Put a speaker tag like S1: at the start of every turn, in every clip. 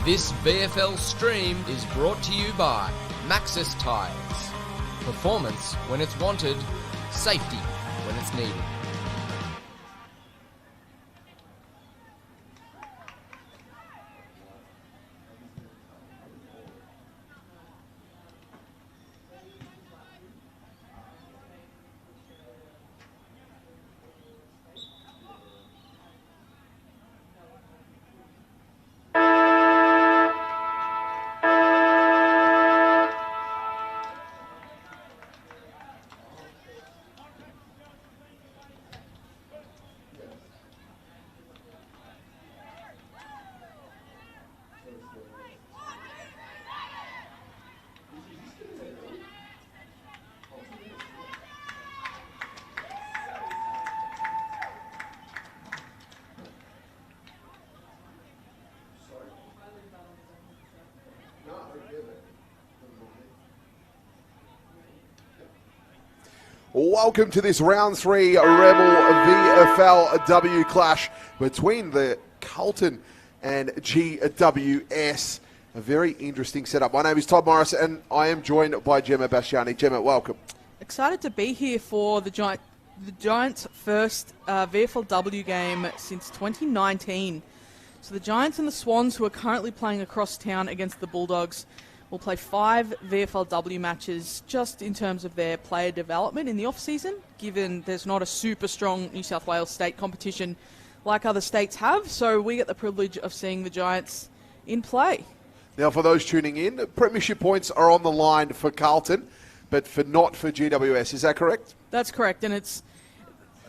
S1: This VFL stream is brought to you by Maxxis Tyres. Performance when it's wanted, safety when it's needed.
S2: Welcome to this round 3 Rebel VFLW clash between the Carlton and GWS. A very interesting setup. My name is Todd Morris and I am joined by Gemma Basciani. Gemma, welcome.
S3: Excited to be here for the Giants' first VFLW game since 2019. So the Giants and the Swans, who are currently playing across town against the Bulldogs, will play 5 VFLW matches just in terms of their player development in the off-season, given there's not a super strong New South Wales state competition like other states have. So we get the privilege of seeing the Giants in play.
S2: Now, for those tuning in, premiership points are on the line for Carlton, but not for GWS. Is that correct?
S3: That's correct, and it's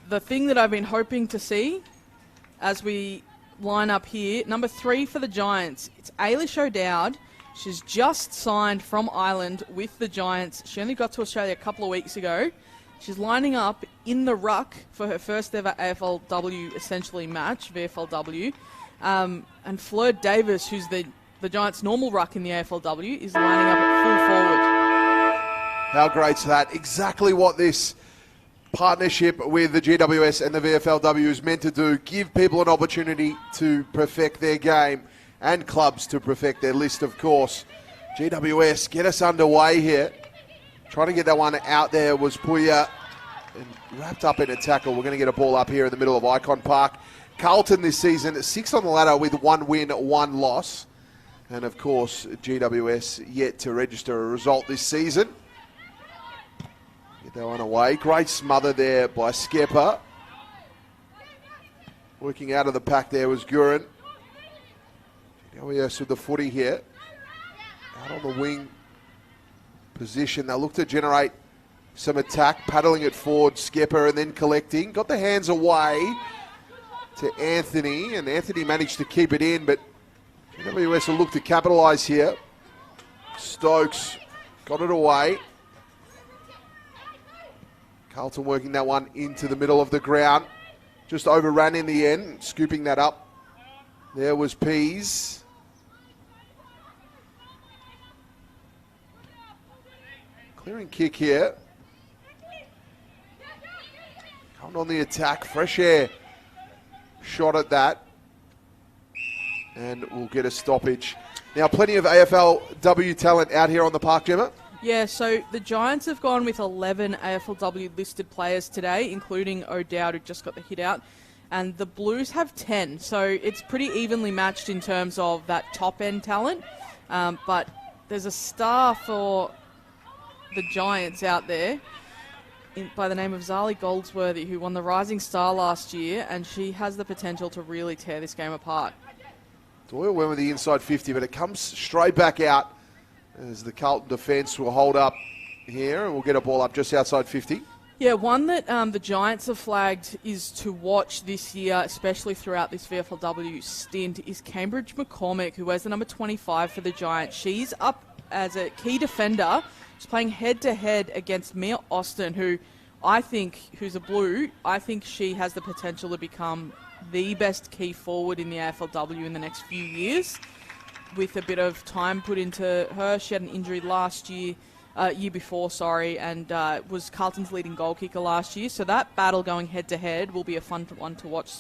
S3: the thing that I've been hoping to see as we line up here. Number 3 for the Giants, it's Ailish O'Dowd. She's just signed from Ireland with the Giants. She only got to Australia a couple of weeks ago. She's lining up in the ruck for her first ever AFLW essentially match, VFLW. And Fleur Davis, who's the Giants' normal ruck in the AFLW, is lining up at full forward.
S2: How great's that? Exactly what this partnership with the GWS and the VFLW is meant to do. Give people an opportunity to perfect their game. And clubs to perfect their list, of course. GWS, get us underway here. Trying to get that one out there was Puya, and wrapped up in a tackle. We're going to get a ball up here in the middle of IKON Park. Carlton this season, 6th on the ladder with 1 win, 1 loss. And of course, GWS yet to register a result this season. Get that one away. Great smother there by Skepper. Working out of the pack there was Gurin. GWS with the footy here. Out on the wing position. They'll look to generate some attack. Paddling it forward, Skepper, and then collecting. Got the hands away to Anthony, and Anthony managed to keep it in, but GWS will look to capitalise here. Stokes got it away. Carlton working that one into the middle of the ground. Just overran in the end, scooping that up. There was Pease. Clearing kick here. Coming on the attack. Fresh air shot at that. And we'll get a stoppage. Now, plenty of AFLW talent out here on the park, Gemma.
S3: Yeah, so the Giants have gone with 11 AFLW listed players today, including O'Dowd, who just got the hit out. And the Blues have 10. So it's pretty evenly matched in terms of that top-end talent. But there's a star for the Giants out there by the name of Zali Goldsworthy, who won the Rising Star last year, and she has the potential to really tear this game apart.
S2: Doyle went with the inside 50, but it comes straight back out as the Carlton defence will hold up here, and we'll get a ball up just outside 50.
S3: Yeah, one that the Giants have flagged is to watch this year, especially throughout this VFLW stint, is Cambridge McCormick, who wears the number 25 for the Giants. She's up as a key defender. She's playing head-to-head against Mia Austin, who's a Blue. I think she has the potential to become the best key forward in the AFLW in the next few years. With a bit of time put into her, she had an injury year before, and was Carlton's leading goal kicker last year. So that battle going head-to-head will be a fun one to watch.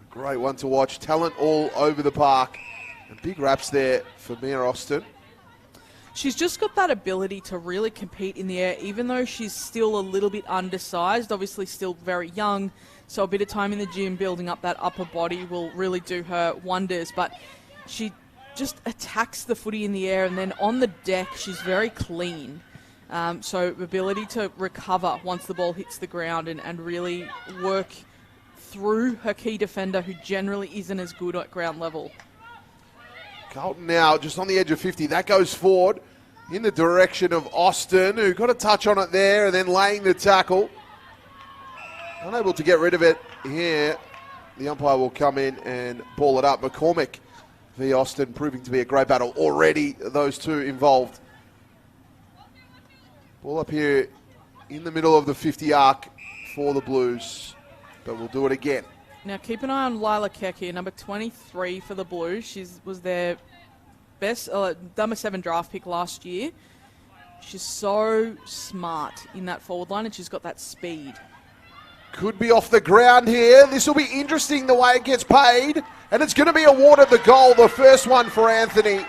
S2: Great one to watch. Talent all over the park. And big raps there for Mia Austin.
S3: She's just got that ability to really compete in the air, even though she's still a little bit undersized, obviously still very young, so a bit of time in the gym building up that upper body will really do her wonders. But she just attacks the footy in the air, and then on the deck she's very clean. So ability to recover once the ball hits the ground and really work through her key defender, who generally isn't as good at ground level.
S2: Carlton now just on the edge of 50. That goes forward in the direction of Austin, who got a touch on it there and then laying the tackle. Unable to get rid of it here. The umpire will come in and ball it up. McCormick v. Austin proving to be a great battle already, those two involved. Ball up here in the middle of the 50 arc for the Blues, but we'll do it again.
S3: Now keep an eye on Lila Keck here, number 23 for the Blues. She was their best number 7 draft pick last year. She's so smart in that forward line, and she's got that speed.
S2: Could be off the ground here. This will be interesting the way it gets paid, and it's going to be awarded the goal, the first one for Anthony.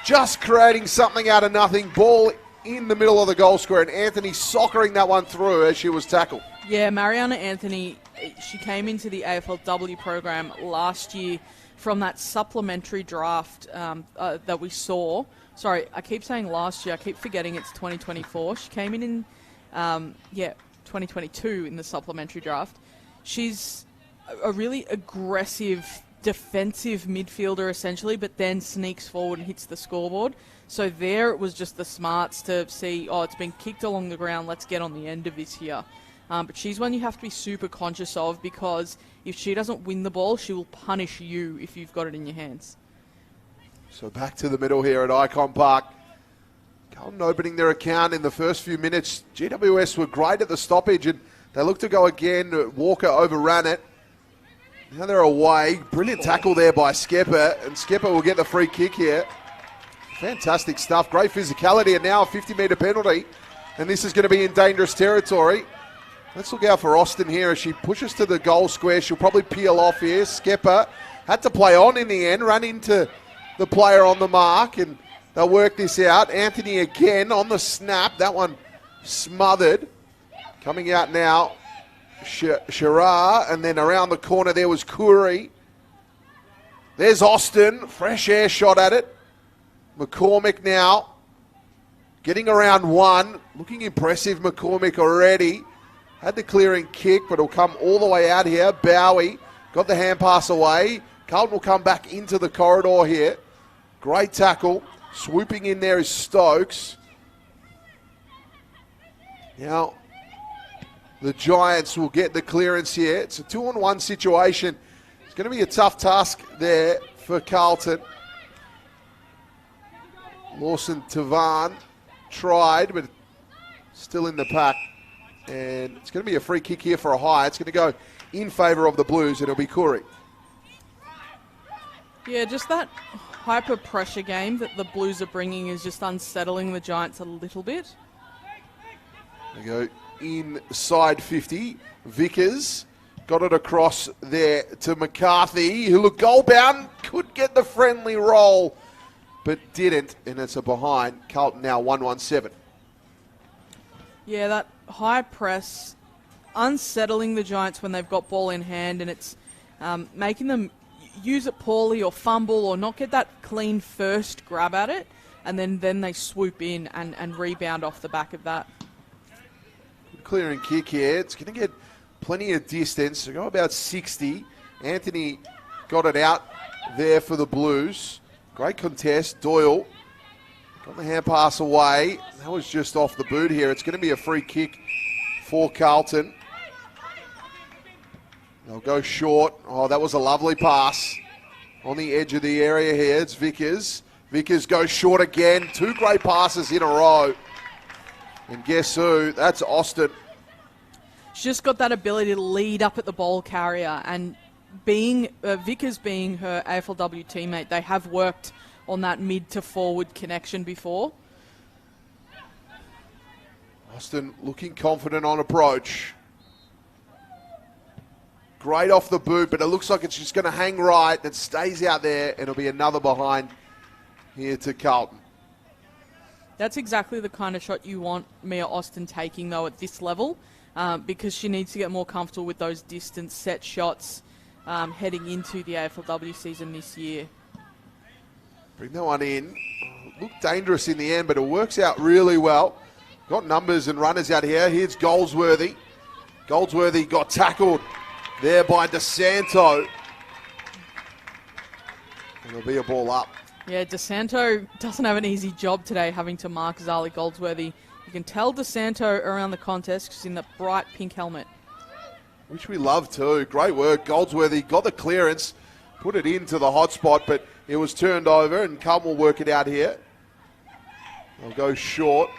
S2: Just creating something out of nothing. Ball in the middle of the goal square, and Anthony soccering that one through as she was tackled. Yeah,
S3: Mariana Anthony, she came into the AFLW program last year from that supplementary draft that we saw. Sorry, I keep saying last year. I keep forgetting it's 2024. She came in 2022 in the supplementary draft. She's a really aggressive defensive midfielder essentially, but then sneaks forward and hits the scoreboard. So there it was just the smarts to see, it's been kicked along the ground, let's get on the end of this here. But she's one you have to be super conscious of, because if she doesn't win the ball, she will punish you if you've got it in your hands.
S2: So back to the middle here at IKON Park. Carlton opening their account in the first few minutes. GWS were great at the stoppage, and they look to go again. Walker overran it. Now they're away. Brilliant tackle there by Skepper, and Skepper will get the free kick here. Fantastic stuff. Great physicality, and now a 50-metre penalty, and this is going to be in dangerous territory. Let's look out for Austin here as she pushes to the goal square. She'll probably peel off here. Skepper had to play on in the end, run into the player on the mark, and they'll work this out. Anthony again on the snap. That one smothered. Coming out now, Shirar, and then around the corner there was Curry. There's Austin. Fresh air shot at it. McCormick now getting around one. Looking impressive, McCormick already. Had the clearing kick, but it'll come all the way out here. Bowie got the hand pass away. Carlton will come back into the corridor here. Great tackle. Swooping in there is Stokes. Now, the Giants will get the clearance here. It's a 2-on-1 situation. It's going to be a tough task there for Carlton. Lawson Tavan tried, but still in the pack. And it's going to be a free kick here for a high. It's going to go in favour of the Blues, and it'll be Curry.
S3: Yeah, just that hyper pressure game that the Blues are bringing is just unsettling the Giants a little bit.
S2: They go inside 50. Vickers got it across there to McCarthy, who looked goal bound, could get the friendly roll, but didn't, and it's a behind. Carlton now 1-1-7.
S3: Yeah, that high press, unsettling the Giants when they've got ball in hand, and it's making them use it poorly or fumble or not get that clean first grab at it, and then they swoop in and rebound off the back of that.
S2: Clearing kick here. It's going to get plenty of distance. They go about 60. Anthony got it out there for the Blues. Great contest. Doyle got the hand pass away. That was just off the boot here. It's going to be a free kick for Carlton. They'll go short. Oh, that was a lovely pass on the edge of the area here. It's Vickers. Vickers goes short again. 2 great passes in a row. And guess who? That's Austin.
S3: She's just got that ability to lead up at the ball carrier, and being Vickers being her AFLW teammate, they have worked on that mid to forward connection before.
S2: Austin looking confident on approach. Great off the boot, but it looks like it's just going to hang right. It stays out there, and it'll be another behind here to Carlton.
S3: That's exactly the kind of shot you want Mia Austin taking, though, at this level, because she needs to get more comfortable with those distance set shots heading into the AFLW season this year.
S2: Bring that one in. Looked dangerous in the end, but it works out really well. Got numbers and runners out here. Here's Goldsworthy. Goldsworthy got tackled there by DeSanto. And there'll be a ball up.
S3: Yeah, DeSanto doesn't have an easy job today having to mark Zali Goldsworthy. You can tell DeSanto around the contest because he's in the bright pink helmet.
S2: Which we love too. Great work. Goldsworthy got the clearance, put it into the hot spot, but it was turned over, and Carlton will work it out here. They'll go short.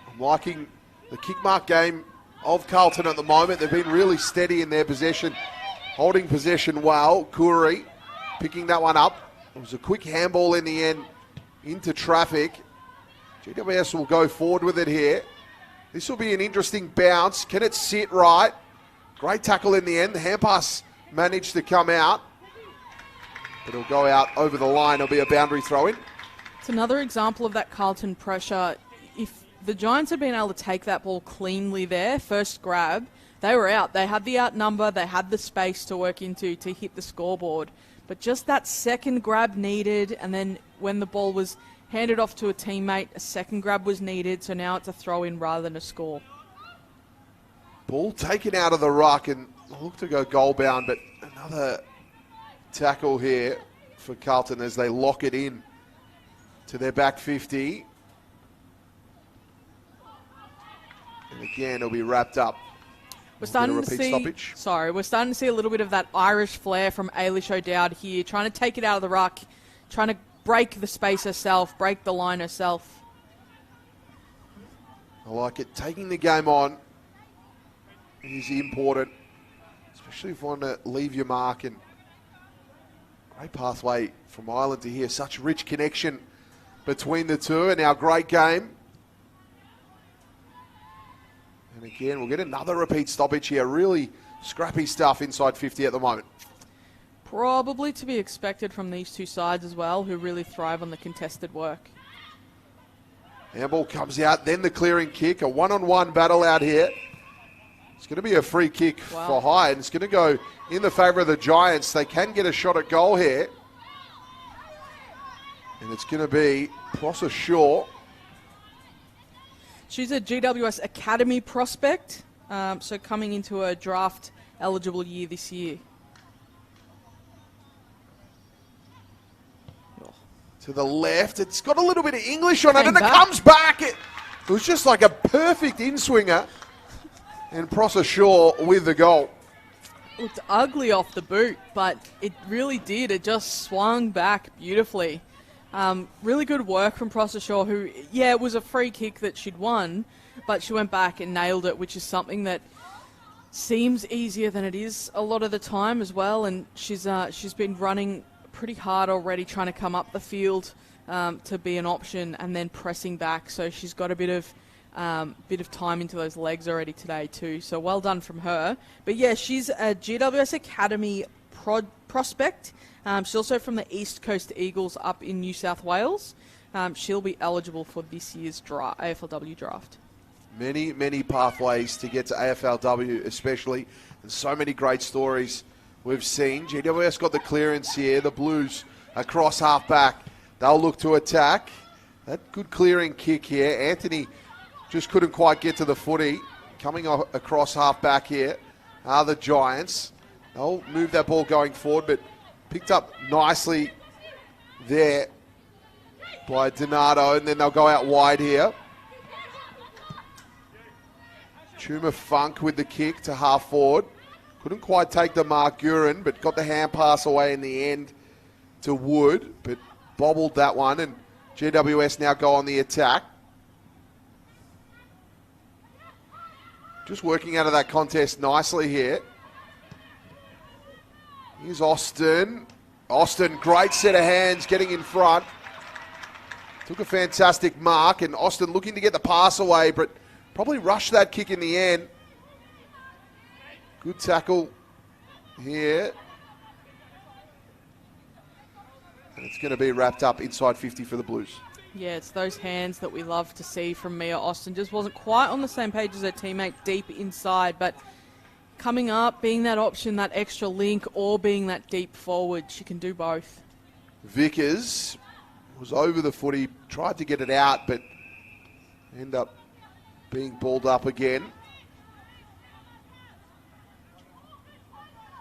S2: I'm liking the kick mark game of Carlton at the moment. They've been really steady in their possession, holding possession well. Kuri picking that one up. It was a quick handball in the end into traffic. GWS will go forward with it here. This will be an interesting bounce. Can it sit right? Great tackle in the end. The hand pass managed to come out. But it'll go out over the line. It'll be a boundary throw in.
S3: It's another example of that Carlton pressure. If the Giants had been able to take that ball cleanly there, first grab, they were out. They had the outnumber. They had the space to work into to hit the scoreboard. But just that second grab needed, and then when the ball was handed off to a teammate, a second grab was needed, so now it's a throw-in rather than a score.
S2: Ball taken out of the ruck and look to go goal bound, but another tackle here for Carlton as they lock it in to their back 50. And again, it'll be wrapped up.
S3: We're starting to see.
S2: Stoppage.
S3: We're starting to see a little bit of that Irish flair from Ailish O'Dowd here, trying to take it out of the ruck, trying to break the space herself, break the line herself.
S2: I like it. Taking the game on is important, especially if you want to leave your mark. And great pathway from Ireland to here. Such rich connection between the two, and our great game. And again, we'll get another repeat stoppage here. Really scrappy stuff inside 50 at the moment.
S3: Probably to be expected from these two sides as well, who really thrive on the contested work.
S2: Handball comes out, then the clearing kick. A one-on-one battle out here. It's going to be a free kick for Hyde. It's going to go in the favour of the Giants. They can get a shot at goal here. And it's going to be Prosser Shaw.
S3: She's a GWS Academy prospect, so coming into a draft-eligible year this year.
S2: To the left, it's got a little bit of English on it, and it
S3: back.
S2: comes back. It was just like a perfect in-swinger. And Prosser Shaw with the goal.
S3: Looked ugly off the boot, but it really did. It just swung back beautifully. Really good work from Prosser Shaw, who, it was a free kick that she'd won, but she went back and nailed it, which is something that seems easier than it is a lot of the time as well. And she's been running pretty hard already, trying to come up the field to be an option, and then pressing back. So she's got a bit of time into those legs already today too. So well done from her. But yeah, she's a GWS Academy prospect. She's also from the East Coast Eagles up in New South Wales. She'll be eligible for this year's AFLW draft.
S2: Many, many pathways to get to AFLW especially, and so many great stories we've seen. GWS got the clearance here. The Blues across half-back. They'll look to attack. That good clearing kick here. Anthony just couldn't quite get to the footy. Coming across half-back here are the Giants. They'll move that ball going forward, but picked up nicely there by Donato, and then they'll go out wide here. Chuma Funk with the kick to half forward. Couldn't quite take the mark, Gurin, but got the hand pass away in the end to Wood, but bobbled that one, and GWS now go on the attack. Just working out of that contest nicely here. Here's Austin. Austin, great set of hands, getting in front. Took a fantastic mark, and Austin looking to get the pass away, but probably rushed that kick in the end. Good tackle here. And it's going to be wrapped up inside 50 for the Blues.
S3: Yeah, it's those hands that we love to see from Mia Austin. Just wasn't quite on the same page as her teammate deep inside, but coming up, being that option, that extra link, or being that deep forward, she can do both.
S2: Vickers was over the footy, tried to get it out, but ended up being balled up again.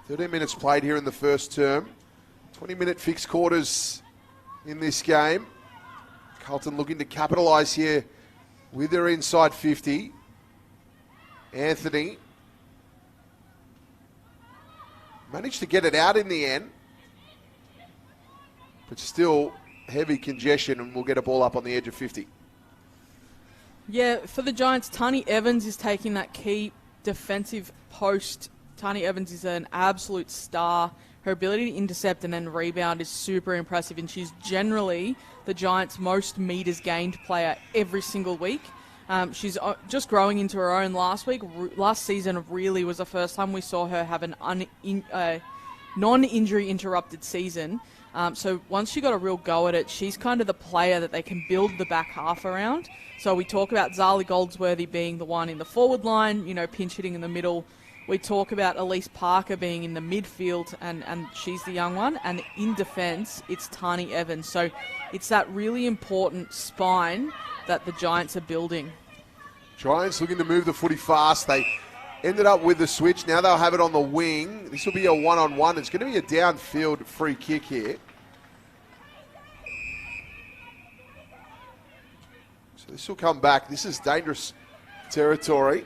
S2: 13 minutes played here in the first term. 20-minute fixed quarters in this game. Carlton looking to capitalise here with their inside 50. Anthony managed to get it out in the end, but still heavy congestion, and we'll get a ball up on the edge of 50.
S3: Yeah, for the Giants, Tani Evans is taking that key defensive post. Tani Evans is an absolute star. Her ability to intercept and then rebound is super impressive, and she's generally the Giants' most meters gained player every single week. She's just growing into her own last week. Last season really was the first time we saw her have an non-injury interrupted season. So once she got a real go at it, she's kind of the player that they can build the back half around. So we talk about Zali Goldsworthy being the one in the forward line, pinch hitting in the middle. We talk about Elise Parker being in the midfield, and she's the young one. And in defence, it's Tani Evans. So it's that really important spine that the Giants are building.
S2: Giants looking to move the footy fast. They ended up with the switch. Now they'll have it on the wing. This will be a one-on-one. It's going to be a downfield free kick here. So this will come back. This is dangerous territory.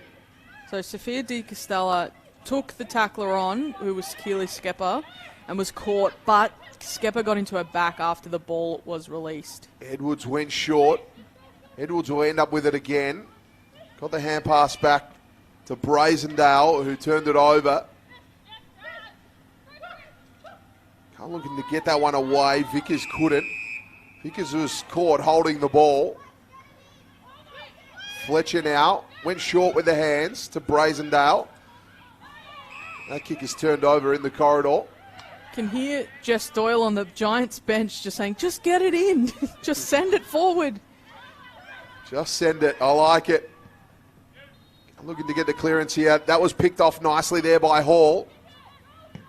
S3: So Sophia Di Castella took the tackler on, who was Keely Skepper, and was caught, but Skepper got into her back after the ball was released.
S2: Edwards went short. Edwards will end up with it again. Got the hand pass back to Brazendale, who turned it over. Can't looking to get that one away. Vickers couldn't. Vickers was caught holding the ball. Fletcher now went short with the hands to Brazendale. That kick is turned over in the corridor.
S3: Can hear Jess Doyle on the Giants bench just saying, just get it in. Just send it forward.
S2: Just send it. I like it. I'm looking to get the clearance here. That was picked off nicely there by Hall.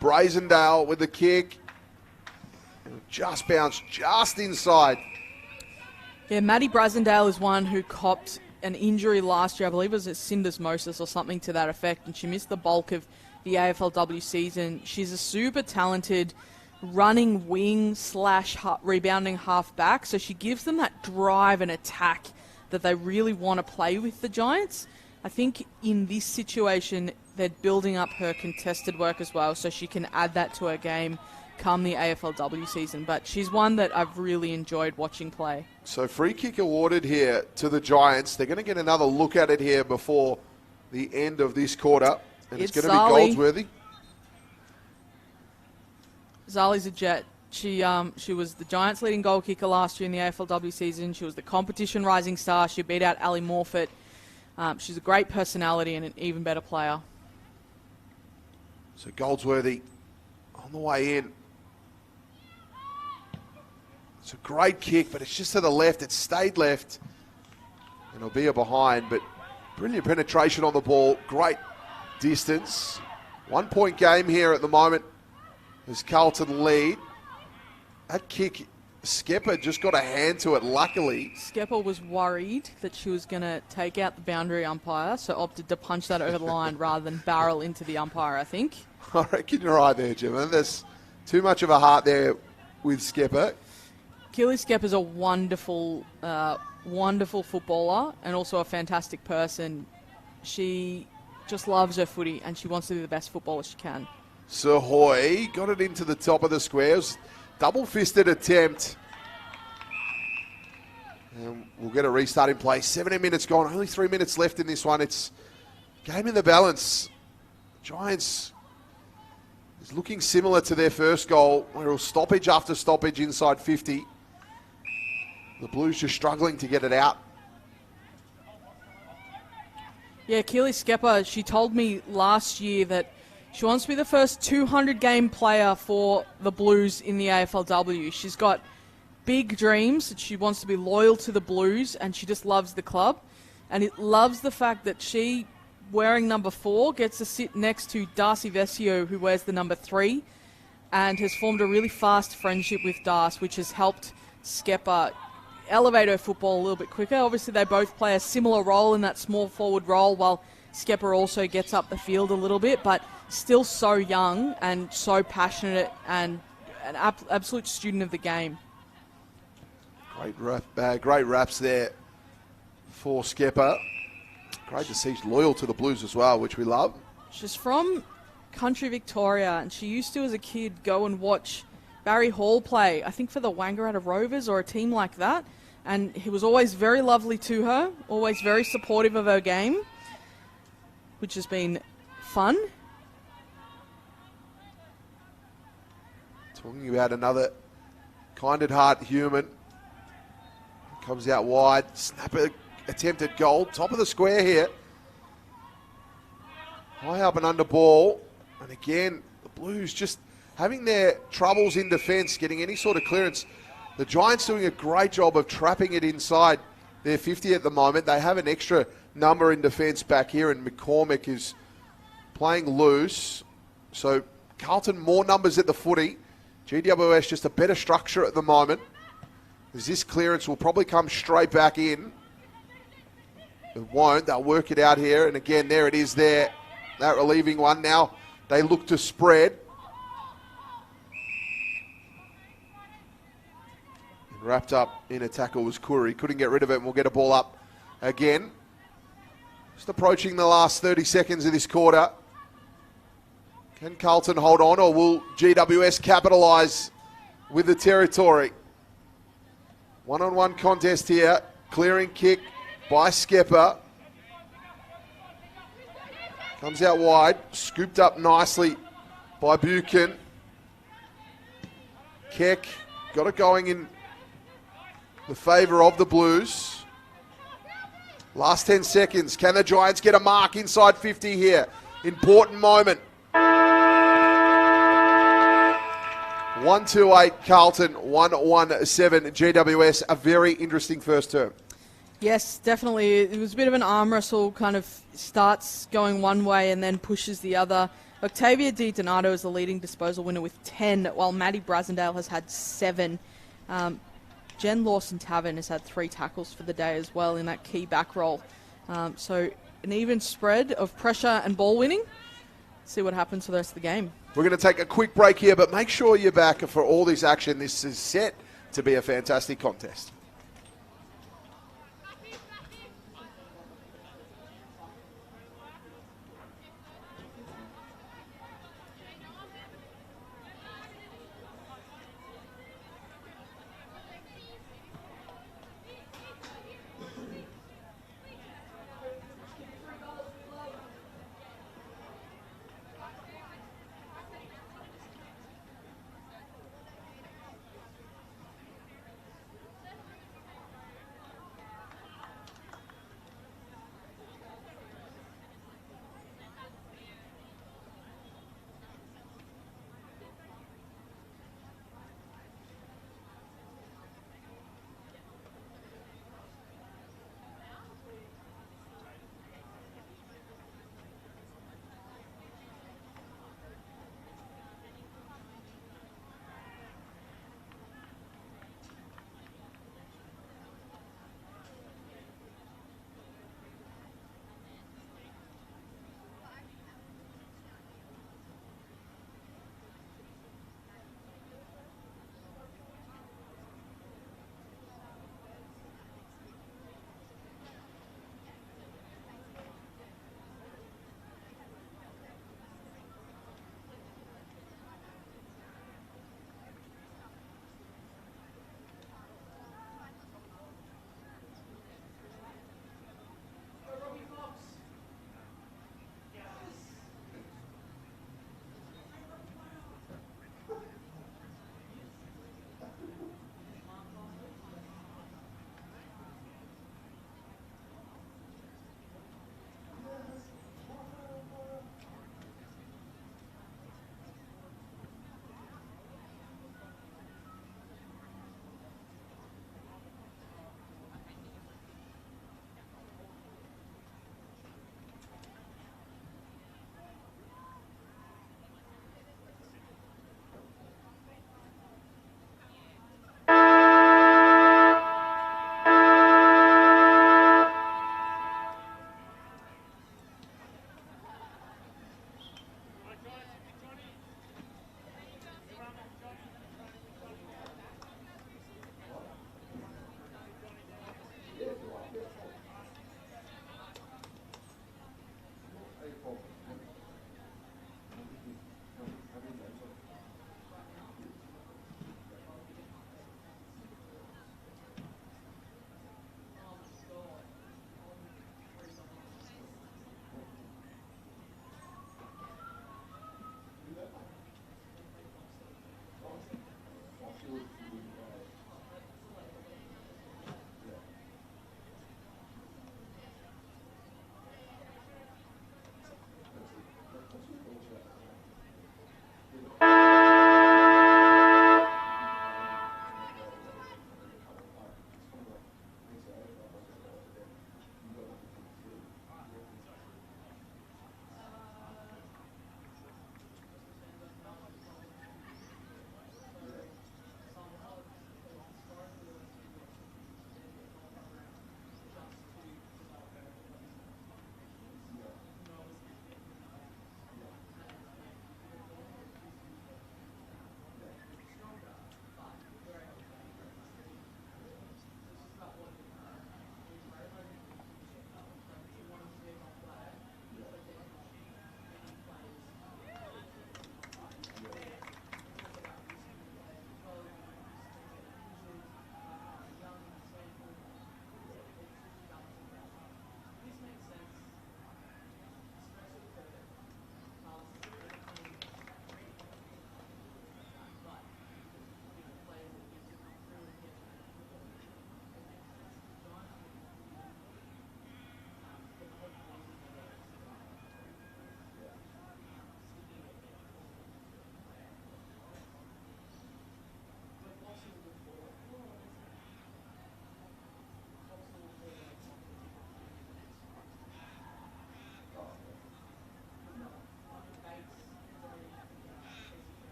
S2: Brazendale with the kick. Just bounced just inside.
S3: Yeah, Maddie Brazendale is one who copped an injury last year. I believe it was a syndesmosis or something to that effect, and she missed the bulk of the AFLW season. She's a super talented running wing / rebounding half-back, so she gives them that drive and attack that they really want to play with the Giants. I think in this situation, they're building up her contested work as well, so she can add that to her game come the AFLW season. But she's one that I've really enjoyed watching play.
S2: So free kick awarded here to the Giants. They're going to get another look at it here before the end of this quarter. And it's going to be Goldsworthy.
S3: Zali's a Jet. She was the Giants' leading goal kicker last year in the AFLW season. She was the competition rising star. She beat out Ali Morfitt. She's a great personality and an even better player.
S2: So Goldsworthy on the way in. It's a great kick, but it's just to the left. It stayed left. And it'll be a behind, but brilliant penetration on the ball. Great distance. 1 point game here at the moment as Carlton lead. That kick, Skepper just got a hand to it, luckily.
S3: Skepper was worried that she was going to take out the boundary umpire, so opted to punch that over the line rather than barrel into the umpire, I think.
S2: I reckon you're right there, Jim. There's too much of a heart there with Skepper.
S3: Keely Skepper's a wonderful footballer and also a fantastic person. She just loves her footy and she wants to be the best footballer she can.
S2: Sahoy got it into the top of the squares. Double-fisted attempt. And we'll get a restart in play. 17 minutes gone. Only 3 minutes left in this one. It's game in the balance. Giants is looking similar to their first goal. Where it was stoppage after stoppage inside 50. The Blues just struggling to get it out.
S3: Yeah, Keely Skepper, she told me last year that She wants to be the first 200-game player for the Blues in the AFLW. She's got big dreams. She wants to be loyal to the Blues, and she just loves the club. And it loves the fact that she, wearing number 4, gets to sit next to Darcy Vesio, who wears the number 3, and has formed a really fast friendship with Darce, which has helped Skepper elevate her football a little bit quicker. Obviously, they both play a similar role in that small forward role, while Skepper also gets up the field a little bit, but still so young and so passionate and an absolute student of the game.
S2: Great raps there for Skepper. Great to see she's loyal to the Blues as well, which we love.
S3: She's from country Victoria, and she used to, as a kid, go and watch Barry Hall play, I think for the Wangaratta Rovers or a team like that. And he was always very lovely to her, always very supportive of her game, which has been fun.
S2: Talking about another kind at heart human. Comes out wide. Snapper attempted goal. Top of the square here. High up and under ball. And again, the Blues just having their troubles in defence, getting any sort of clearance. The Giants doing a great job of trapping it inside their 50 at the moment. They have an extra number in defence back here, and McCormick is playing loose. So Carlton more numbers at the footy. GWS just a better structure at the moment, as this clearance will probably come straight back in. It won't. They'll work it out here. And again, there it is there. That relieving one. Now they look to spread. And wrapped up in a tackle was Curry. Couldn't get rid of it, and we'll get a ball up again. Just approaching the last 30 seconds of this quarter. Can Carlton hold on, or will GWS capitalise with the territory? One-on-one contest here. Clearing kick by Skepper. Comes out wide. Scooped up nicely by Buchan. Keck got it going in the favour of the Blues. Last 10 seconds. Can the Giants get a mark inside 50 here? Important moment. 1-2-8 Carlton, 1-1-7 GWS. A very interesting first term.
S3: Yes, definitely. It was a bit of an arm wrestle, kind of starts going one way and then pushes the other. Octavia Di Donato is the leading disposal winner with 10, while Maddie Brasendale has had 7. Jen Lawson-Tavern has had 3 tackles for the day as well in that key back roll. So an even spread of pressure and ball winning. See what happens for the rest of the game.
S2: We're going to take a quick break here, but make sure you're back for all this action. This is set to be a fantastic contest.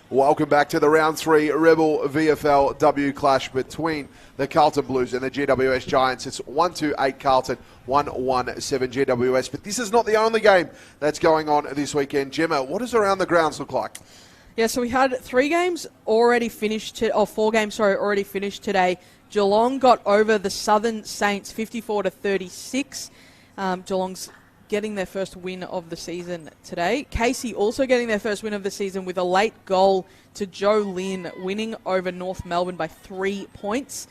S2: Welcome back to the round 3 Rebel VFLW clash between the Carlton Blues and the GWS Giants. It's 1-8 Carlton, 1-7 GWS. But this is not the only game that's going on this weekend. Gemma, what does around the grounds look like?
S3: Yeah, so we had 4 games already finished today. Geelong got over the Southern Saints 54-36. Geelong's getting their first win of the season today. Casey also getting their first win of the season with a late goal to Joe Lynn, winning over North Melbourne by 3 points.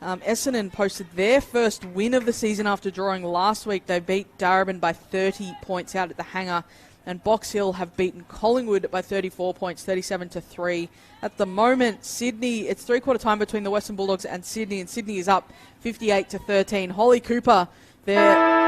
S3: Essendon posted their first win of the season after drawing last week. They beat Darebin by 30 points out at the Hangar. And Box Hill have beaten Collingwood by 34 points, 37-3. At the moment, Sydney, it's three-quarter time between the Western Bulldogs and Sydney is up 58-13. Holly Cooper, their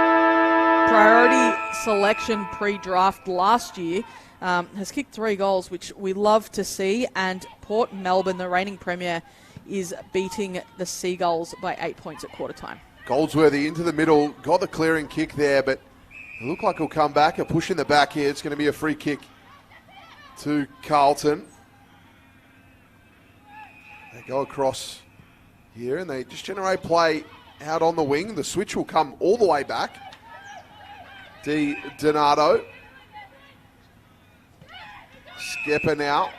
S3: priority selection pre-draft last year, has kicked 3 goals, which we love to see. And Port Melbourne, the reigning premier, is beating the Seagulls by 8 points at quarter time.
S2: Goldsworthy into the middle, got the clearing kick there, but it looked like he'll come back. A push in the back here. It's going to be a free kick to Carlton. They go across here and they just generate play out on the wing. The switch will come all the way back. Donato. Skepper now.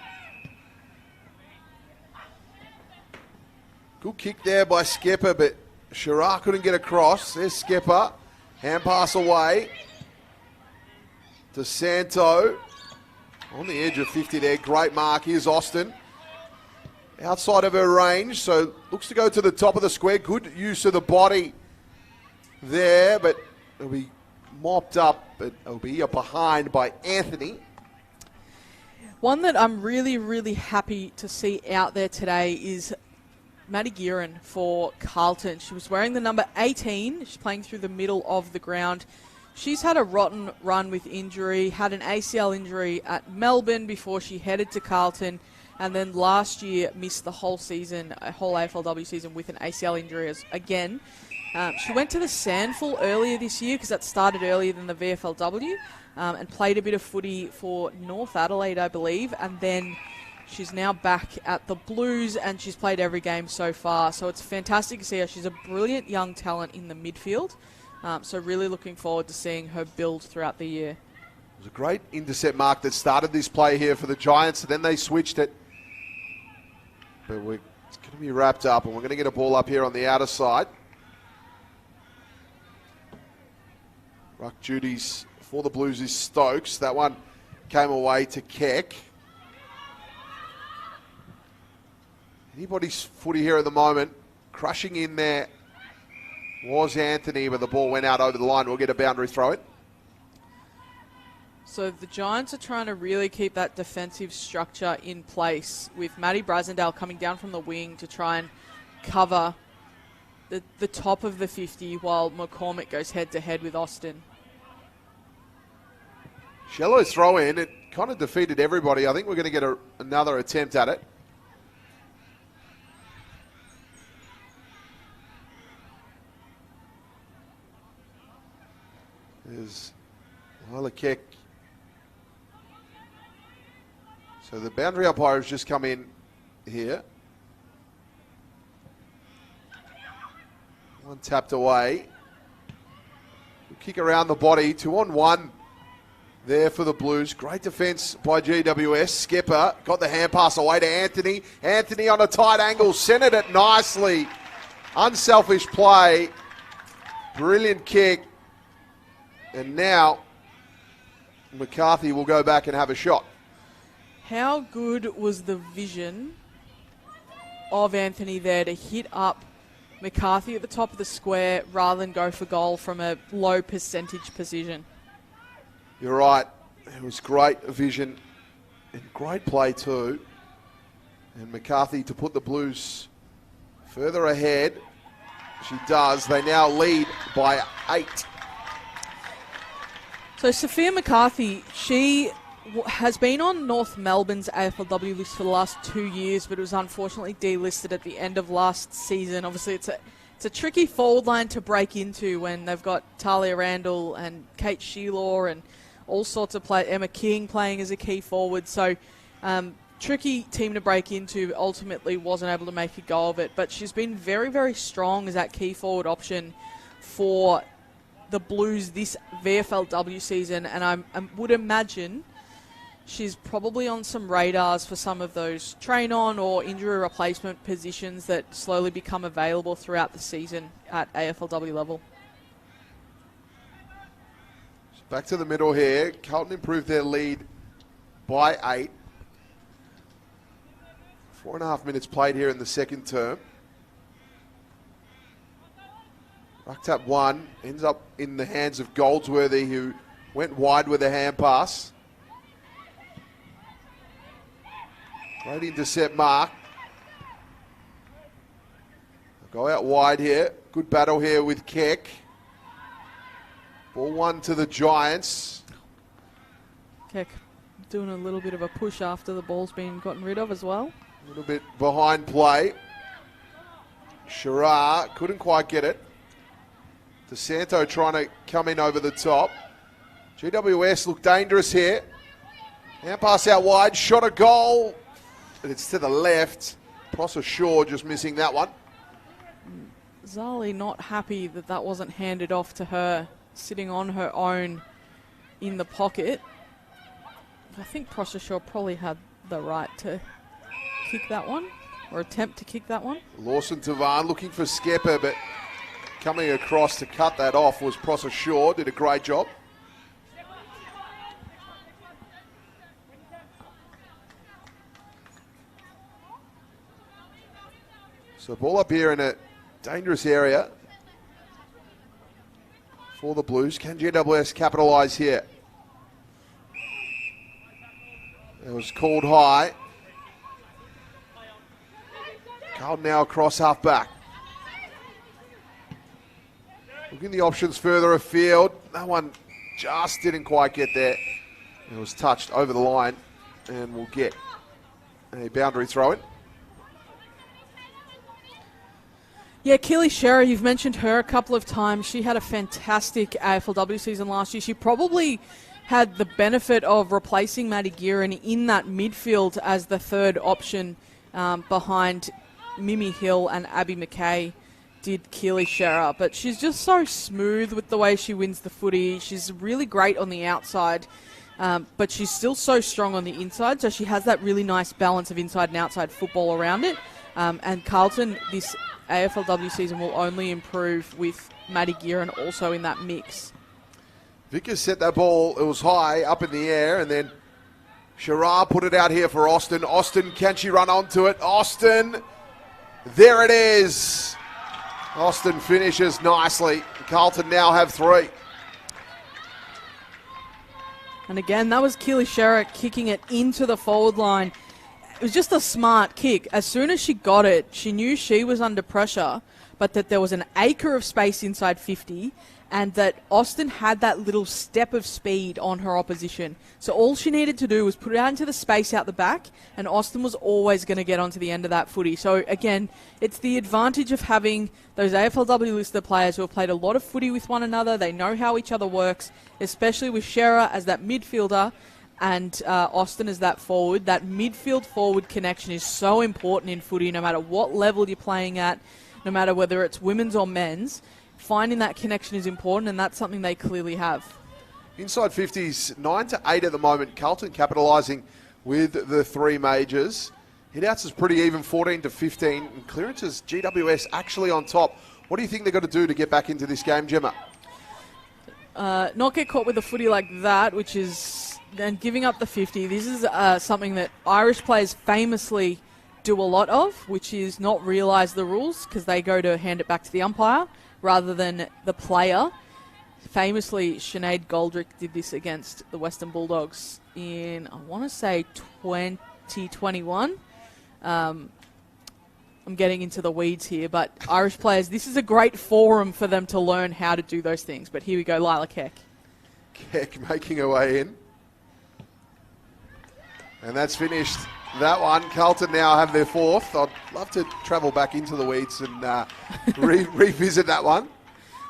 S2: Good kick there by Skepper, but Shirar couldn't get across. There's Skepper. Hand pass away to Santo. On the edge of 50 there. Great mark. Here's Austin. Outside of her range, so looks to go to the top of the square. Good use of the body there, but it'll be mopped up, but it'll be a behind by Anthony.
S3: One that I'm really, really happy to see out there today is Maddie Gearin for Carlton. She was wearing the number 18. She's playing through the middle of the ground. She's had a rotten run with injury, had an ACL injury at Melbourne before she headed to Carlton, and then last year missed the whole season, a whole AFLW season with an ACL injury again. She went to the Sandful earlier this year because that started earlier than the VFLW, and played a bit of footy for North Adelaide, I believe, and then she's now back at the Blues and she's played every game so far. So it's fantastic to see her. She's a brilliant young talent in the midfield. So really looking forward to seeing her build throughout the year.
S2: It was a great intercept mark that started this play here for the Giants, and then they switched it. But it's going to be wrapped up, and we're going to get a ball up here on the outer side. Ruck duties for the Blues is Stokes. That one came away to Keck. Anybody's footy here at the moment. Crushing in there was Anthony, but the ball went out over the line. We'll get a boundary throw it.
S3: So the Giants are trying to really keep that defensive structure in place, with Maddie Brasendale coming down from the wing to try and cover the top of the 50 while McCormick goes head-to-head with Austin.
S2: Shallow throw in. It kind of defeated everybody. I think we're going to get another attempt at it. There's Lila Keck. So the boundary umpire has just come in here. One tapped away. Kick around the body. 2-on-1 there for the Blues. Great defence by GWS. Skipper got the hand pass away to Anthony. Anthony on a tight angle. Centered it nicely. Unselfish play. Brilliant kick. And now McCarthy will go back and have a shot.
S3: How good was the vision of Anthony there to hit up McCarthy at the top of the square rather than go for goal from a low percentage position?
S2: You're right. It was great vision and great play too. And McCarthy to put the Blues further ahead. She does. They now lead by 8.
S3: So Sophia McCarthy, she has been on North Melbourne's AFLW list for the last 2 years, but it was unfortunately delisted at the end of last season. Obviously, it's a tricky forward line to break into when they've got Talia Randall and Kate Sheelaw and all sorts of play. Emma King playing as a key forward. So tricky team to break into. Ultimately, wasn't able to make a go of it, but she's been very, very strong as that key forward option for the Blues this VFLW season, and I would imagine she's probably on some radars for some of those train-on or injury replacement positions that slowly become available throughout the season at AFLW level.
S2: So back to the middle here. Carlton improved their lead by 8. 4.5 minutes played here in the second term. Rucked up one, ends up in the hands of Goldsworthy, who went wide with a hand pass. Great intercept mark. Go out wide here. Good battle here with Keck. Ball one to the Giants.
S3: Keck doing a little bit of a push after the ball's been gotten rid of as well.
S2: A little bit behind play. Shirar couldn't quite get it. DeSanto trying to come in over the top. GWS look dangerous here. Hand pass out wide, shot a goal. And it's to the left. Prosser Shaw just missing that one.
S3: Zali not happy that that wasn't handed off to her, sitting on her own in the pocket. I think Prosser Shaw probably had the right to kick that one, or attempt to kick that one.
S2: Lawson Tavan looking for Skepper, but coming across to cut that off was Prosser Shaw. Did a great job. So ball up here in a dangerous area for the Blues. Can GWS capitalise here? It was called high. Carlton now across half back. Looking the options further afield. That one just didn't quite get there. It was touched over the line, and we'll get a boundary throw-in.
S3: Yeah, Keely Shearer, you've mentioned her a couple of times. She had a fantastic AFLW season last year. She probably had the benefit of replacing Maddie Gearin in that midfield as the third option behind Mimi Hill and Abby McKay. did Keely Shearer, but she's just so smooth with the way she wins the footy. She's really great on the outside, but she's still so strong on the inside, so she has that really nice balance of inside and outside football around it. And Carlton, this AFLW season, will only improve with Maddie Gearan also in that mix.
S2: Vickers set that ball, it was high, up in the air, and then Shearer put it out here for Austin. Austin, can she run onto it? Austin, there it is. Austin finishes nicely. Carlton now have 3.
S3: And again, that was Keely Shearer kicking it into the forward line. It was just a smart kick. As soon as she got it, she knew she was under pressure, but that there was an acre of space inside 50, and that Austin had that little step of speed on her opposition. So all she needed to do was put it out into the space out the back, and Austin was always going to get onto the end of that footy. So again, it's the advantage of having those AFLW listed players who have played a lot of footy with one another. They know how each other works, especially with Shearer as that midfielder and Austin as that forward. That midfield-forward connection is so important in footy, no matter what level you're playing at, no matter whether it's women's or men's. Finding that connection is important, and that's something they clearly have.
S2: Inside 50s, 9-8 at the moment. Carlton capitalising with the 3 majors. Hit-outs is pretty even, 14-15. And clearances, GWS actually on top. What do you think they've got to do to get back into this game, Gemma?
S3: Not get caught with a footy like that, which is then giving up the 50. This is something that Irish players famously do a lot of, which is not realise the rules because they go to hand it back to the umpire rather than the player. Famously, Sinead Goldrick did this against the Western Bulldogs in, I want to say, 2021. I'm getting into the weeds here, but Irish players, this is a great forum for them to learn how to do those things. But here we go, Lila Keck.
S2: Keck making her way in. And that's finished that one. Carlton now have their 4th. I'd love to travel back into the weeds and revisit that one.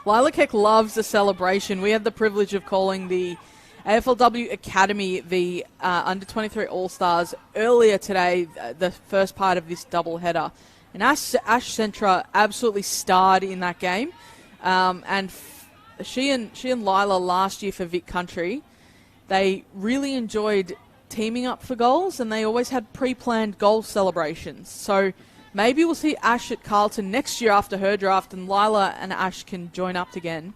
S3: Lila Keck loves a celebration. We had the privilege of calling the AFLW Academy the Under-23 All-Stars earlier today, the first part of this doubleheader. And Ash Centra absolutely starred in that game. And she and Lila last year for Vic Country, they really enjoyed teaming up for goals, and they always had pre-planned goal celebrations. So maybe we'll see Ash at Carlton next year after her draft, and Lila and Ash can join up again.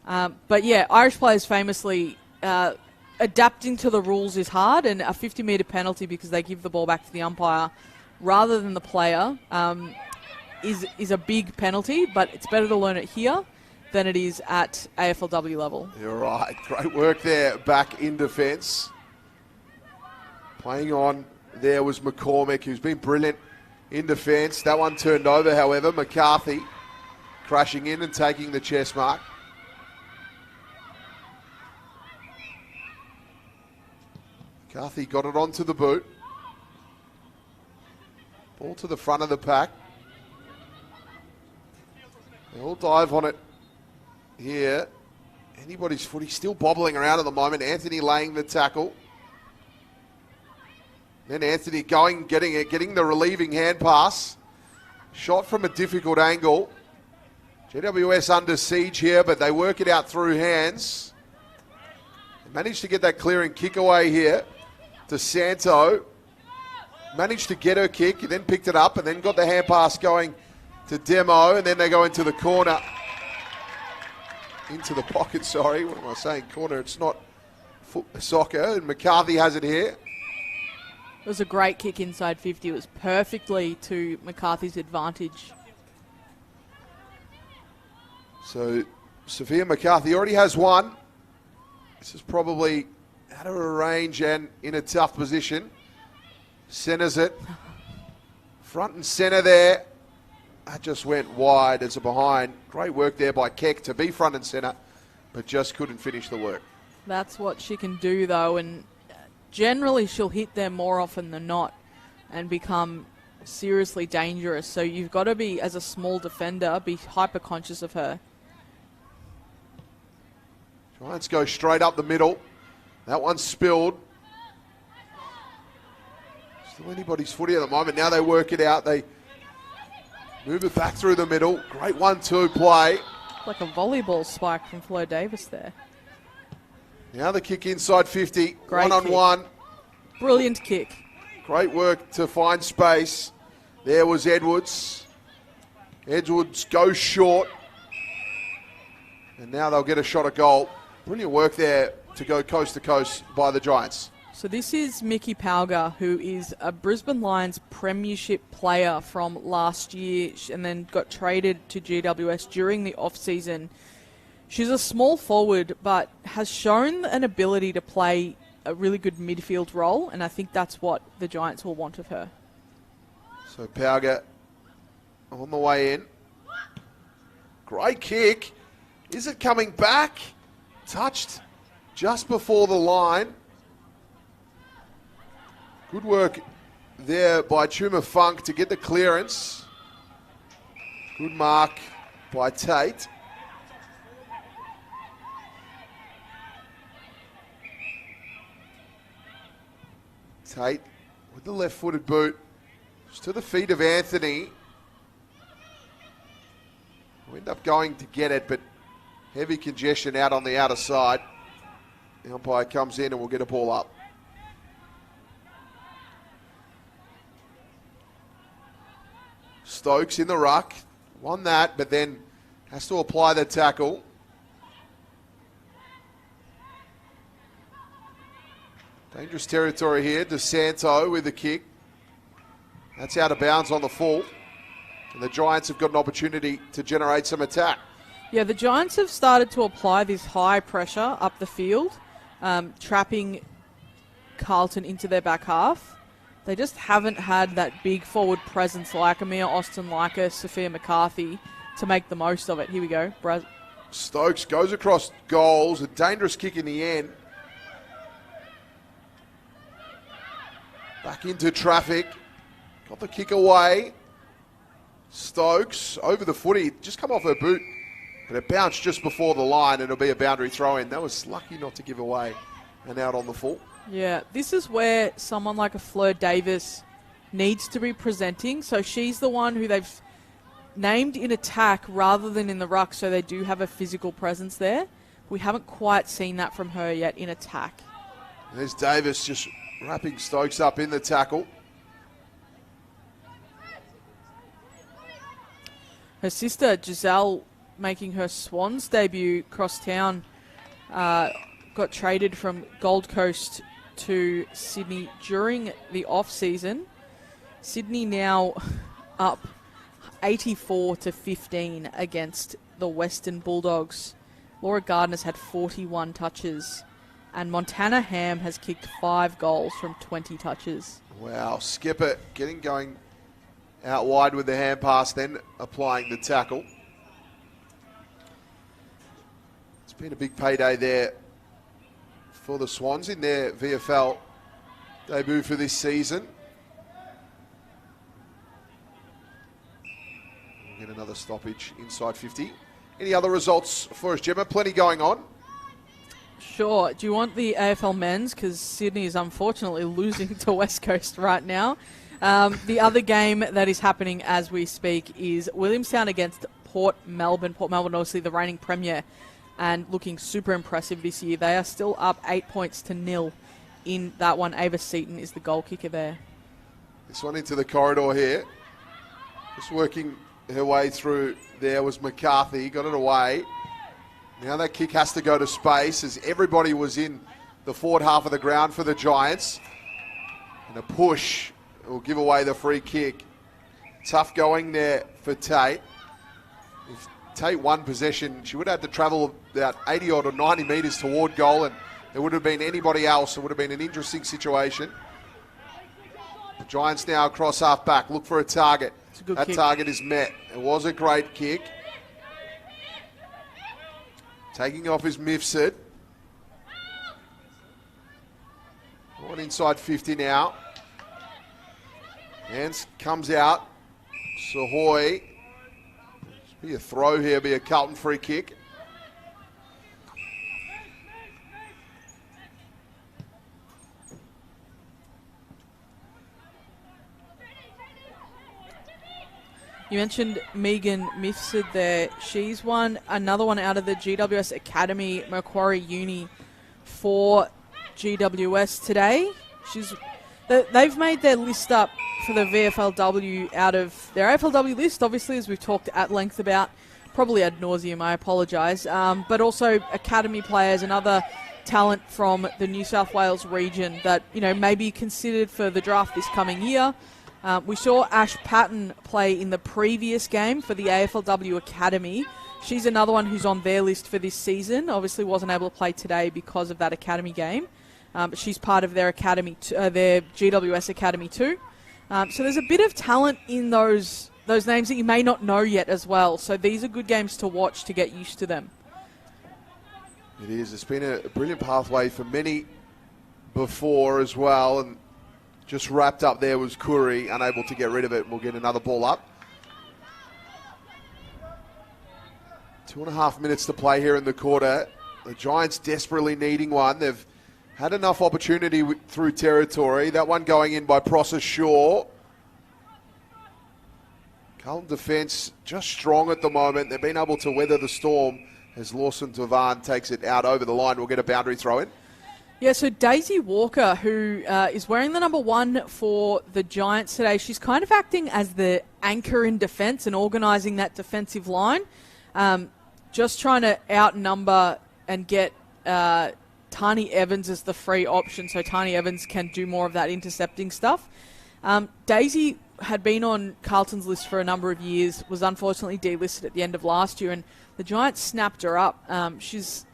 S3: But yeah, Irish players famously adapting to the rules is hard, and a 50-metre penalty because they give the ball back to the umpire rather than the player is a big penalty, but it's better to learn it here than it is at AFLW level.
S2: You're right. Great work there back in defence. Playing on there was McCormick, who's been brilliant in defence. That one turned over, however. McCarthy crashing in and taking the chest mark. McCarthy got it onto the boot. Ball to the front of the pack. They'll dive on it here. Anybody's footy still bobbling around at the moment. Anthony laying the tackle. Then Anthony getting the relieving hand pass. Shot from a difficult angle. GWS under siege here, but they work it out through hands. They managed to get that clearing kick away here to Santo. Managed to get her kick, and then picked it up, and then got the hand pass going to Demo, and then they go into the corner. Into the pocket, sorry. What am I saying? Corner, it's not soccer. And McCarthy has it here.
S3: It was a great kick inside 50. It was perfectly to McCarthy's advantage.
S2: So Sophia McCarthy already has one. This is probably out of her range and in a tough position. Centers it. Front and centre there. That just went wide as a behind. Great work there by Keck to be front and centre, but just couldn't finish the work.
S3: That's what she can do, though, and generally she'll hit them more often than not and become seriously dangerous. So you've got to be, as a small defender, be hyper conscious of her.
S2: Giants go straight up the middle. That one's spilled. Still anybody's footy at the moment. Now they work it out. They Move it back through the middle. Great 1-2 play.
S3: Like a volleyball spike from Flo Davis there.
S2: Now the kick inside 50.
S3: Great
S2: One-on-one.
S3: Brilliant kick.
S2: Great work to find space. There was Edwards. Edwards goes short. And now they'll get a shot at goal. Brilliant work there to go coast to coast by the Giants.
S3: So this is Mickey Palga, who is a Brisbane Lions premiership player from last year and then got traded to GWS during the off-season. She's a small forward, but has shown an ability to play a really good midfield role, and I think that's what the Giants will want of her.
S2: So Palga on the way in. Great kick. Is it coming back? Touched just before the line. Good work there by Chuma Funk to get the clearance. Good mark by Tate. Tate with the left-footed boot. Just to the feet of Anthony. We'll end up going to get it, but heavy congestion out on the outer side. The umpire comes in and we'll get a ball up. Stokes in the ruck. Won that, but then has to apply the tackle. Dangerous territory here. DeSanto with the kick. That's out of bounds on the full. And the Giants have got an opportunity to generate some attack.
S3: Yeah, the Giants have started to apply this high pressure up the field, trapping Carlton into their back half. They just haven't had that big forward presence like Amir Austin, like a Sophia McCarthy to make the most of it. Here we go.
S2: Stokes goes across goals. A dangerous kick in the end. Back into traffic. Got the kick away. Stokes over the footy. Just come off her boot. But it bounced just before the line and it'll be a boundary throw in. That was lucky not to give away and out on the full.
S3: Yeah, this is where someone like a Fleur Davis needs to be presenting. So she's the one who they've named in attack rather than in the ruck, so they do have a physical presence there. We haven't quite seen that from her yet in attack.
S2: There's Davis just wrapping Stokes up in the tackle.
S3: Her sister, Giselle, making her Swans debut cross town, got traded from Gold Coast to Sydney during the off-season. Sydney now up 84-15 against the Western Bulldogs. Laura Gardner's had 41 touches, and Montana Ham has kicked 5 goals from 20 touches.
S2: Wow, Skipper getting going out wide with the hand pass, then applying the tackle. It's been a big payday there for the Swans in their VFL debut for this season. We'll get another stoppage inside 50. Any other results for us, Gemma? Plenty going on.
S3: Sure. Do you want the AFL men's? Because Sydney is unfortunately losing to West Coast right now. The other game that is happening as we speak is Williamstown against Port Melbourne. Port Melbourne, obviously the reigning premier, and looking super impressive this year. They are still up 8-0 in that one. Ava Seaton is the goal kicker there.
S2: This one into the corridor here. Just working her way through there was McCarthy. Got it away. Now that kick has to go to space as everybody was in the forward half of the ground for the Giants. And a push will give away the free kick. Tough going there for Tate. If Tate won possession, she would have had to travel about 80 odd or 90 metres toward goal, and there would have been anybody else. It would have been an interesting situation. The Giants now across half back, look for a target. That kick. Target is met. It was a great kick. Taking off his Mifsud. On inside 50 now. Hands comes out. Sahoy. Be a throw here, be a Carlton free kick.
S3: You mentioned Megan Mifsud there. She's another one out of the GWS Academy, Macquarie Uni, for GWS today. They've made their list up for the VFLW out of their AFLW list, obviously, as we've talked at length about, probably ad nauseum, I apologise, but also academy players and other talent from the New South Wales region that, may be considered for the draft this coming year. We saw Ash Patton play in the previous game for the AFLW Academy. She's another one who's on their list for this season. Obviously wasn't able to play today because of that academy game. But she's part of their academy, their GWS Academy too. So there's a bit of talent in those names that you may not know yet as well. So these are good games to watch to get used to them.
S2: It is. It's been a brilliant pathway for many before as well. And just wrapped up there was Curry, unable to get rid of it. We'll get another ball up. 2.5 minutes to play here in the quarter. The Giants desperately needing one. They've had enough opportunity through territory. That one going in by Prosser Shaw. Carlton defence just strong at the moment. They've been able to weather the storm as Lawson Tavan takes it out over the line. We'll get a boundary throw in.
S3: Yeah, so Daisy Walker, who is wearing the number 1 for the Giants today, she's kind of acting as the anchor in defence and organising that defensive line. Just trying to outnumber and get Tani Evans as the free option, so Tani Evans can do more of that intercepting stuff. Daisy had been on Carlton's list for a number of years, was unfortunately delisted at the end of last year, and the Giants snapped her up. She's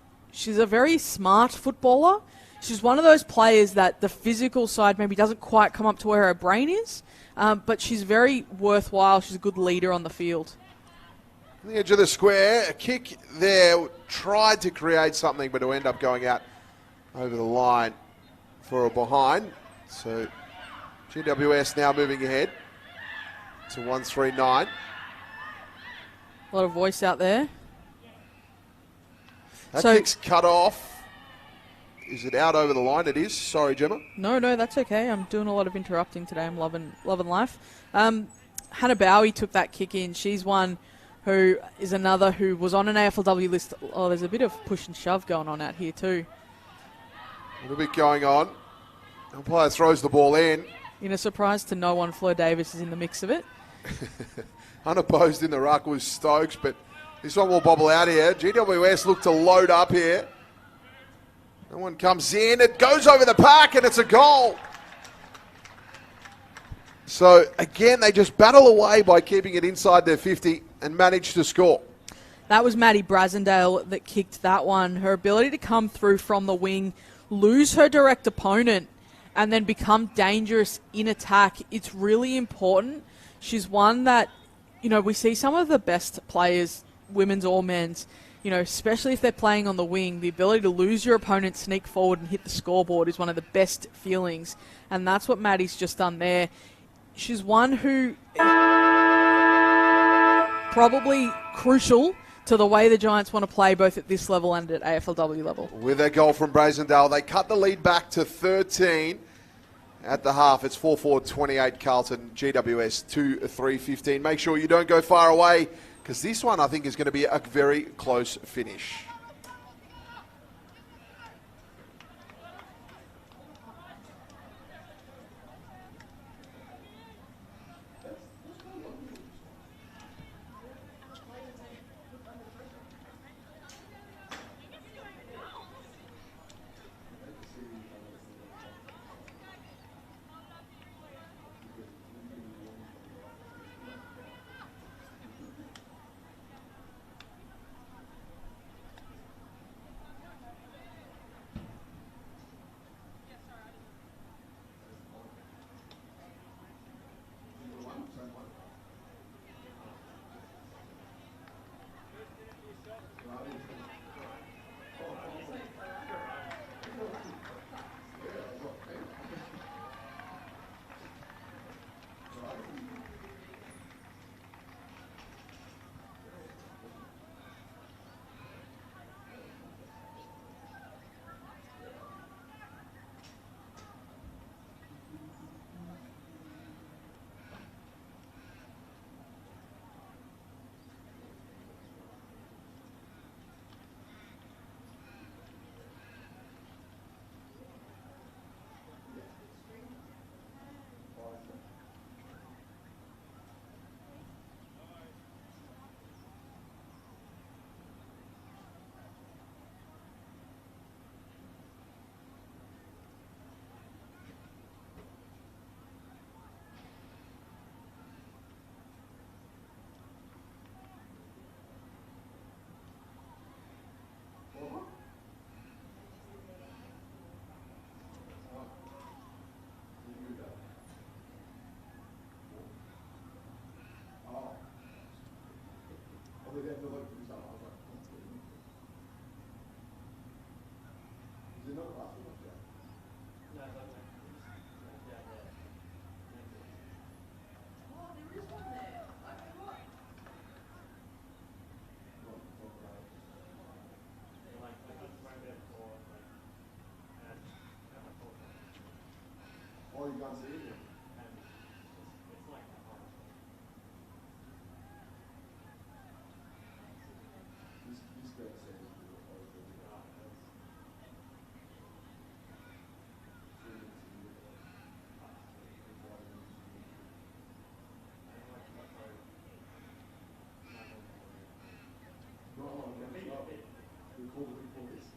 S3: a very smart footballer. She's one of those players that the physical side maybe doesn't quite come up to where her brain is, but she's very worthwhile. She's a good leader on the field.
S2: On the edge of the square, a kick there, tried to create something, but it'll end up going out over the line for a behind. So GWS now moving ahead to 139.
S3: A lot of voice out there.
S2: That kick's cut off. Is it out over the line? It is. Sorry, Gemma.
S3: No, that's okay. I'm doing a lot of interrupting today. I'm loving life. Hannah Bowie took that kick in. She's one who is another who was on an AFLW list. Oh, there's a bit of push and shove going on out here too.
S2: A little bit going on. Umpire throws the ball in.
S3: In a surprise to no one, Fleur Davis is in the mix of it.
S2: Unopposed in the ruck was Stokes, but this one will bobble out here. GWS look to load up here. No one comes in. It goes over the pack, and it's a goal. So, again, they just battle away by keeping it inside their 50 and manage to score.
S3: That was Maddie Brasendale that kicked that one. Her ability to come through from the wing, lose her direct opponent, and then become dangerous in attack. It's really important. She's one that, we see some of the best players, women's or men's, especially if they're playing on the wing, the ability to lose your opponent, sneak forward and hit the scoreboard is one of the best feelings. And that's what Maddie's just done there. She's one who probably crucial to the way the Giants want to play both at this level and at AFLW level.
S2: With a goal from Brasendale, they cut the lead back to 13 at the half. It's 4-4-28 Carlton, GWS 2-3-15. Make sure you don't go far away, because this one I think is going to be a very close finish. Oh, you can't see it yet. This guy said it. We call the big boys.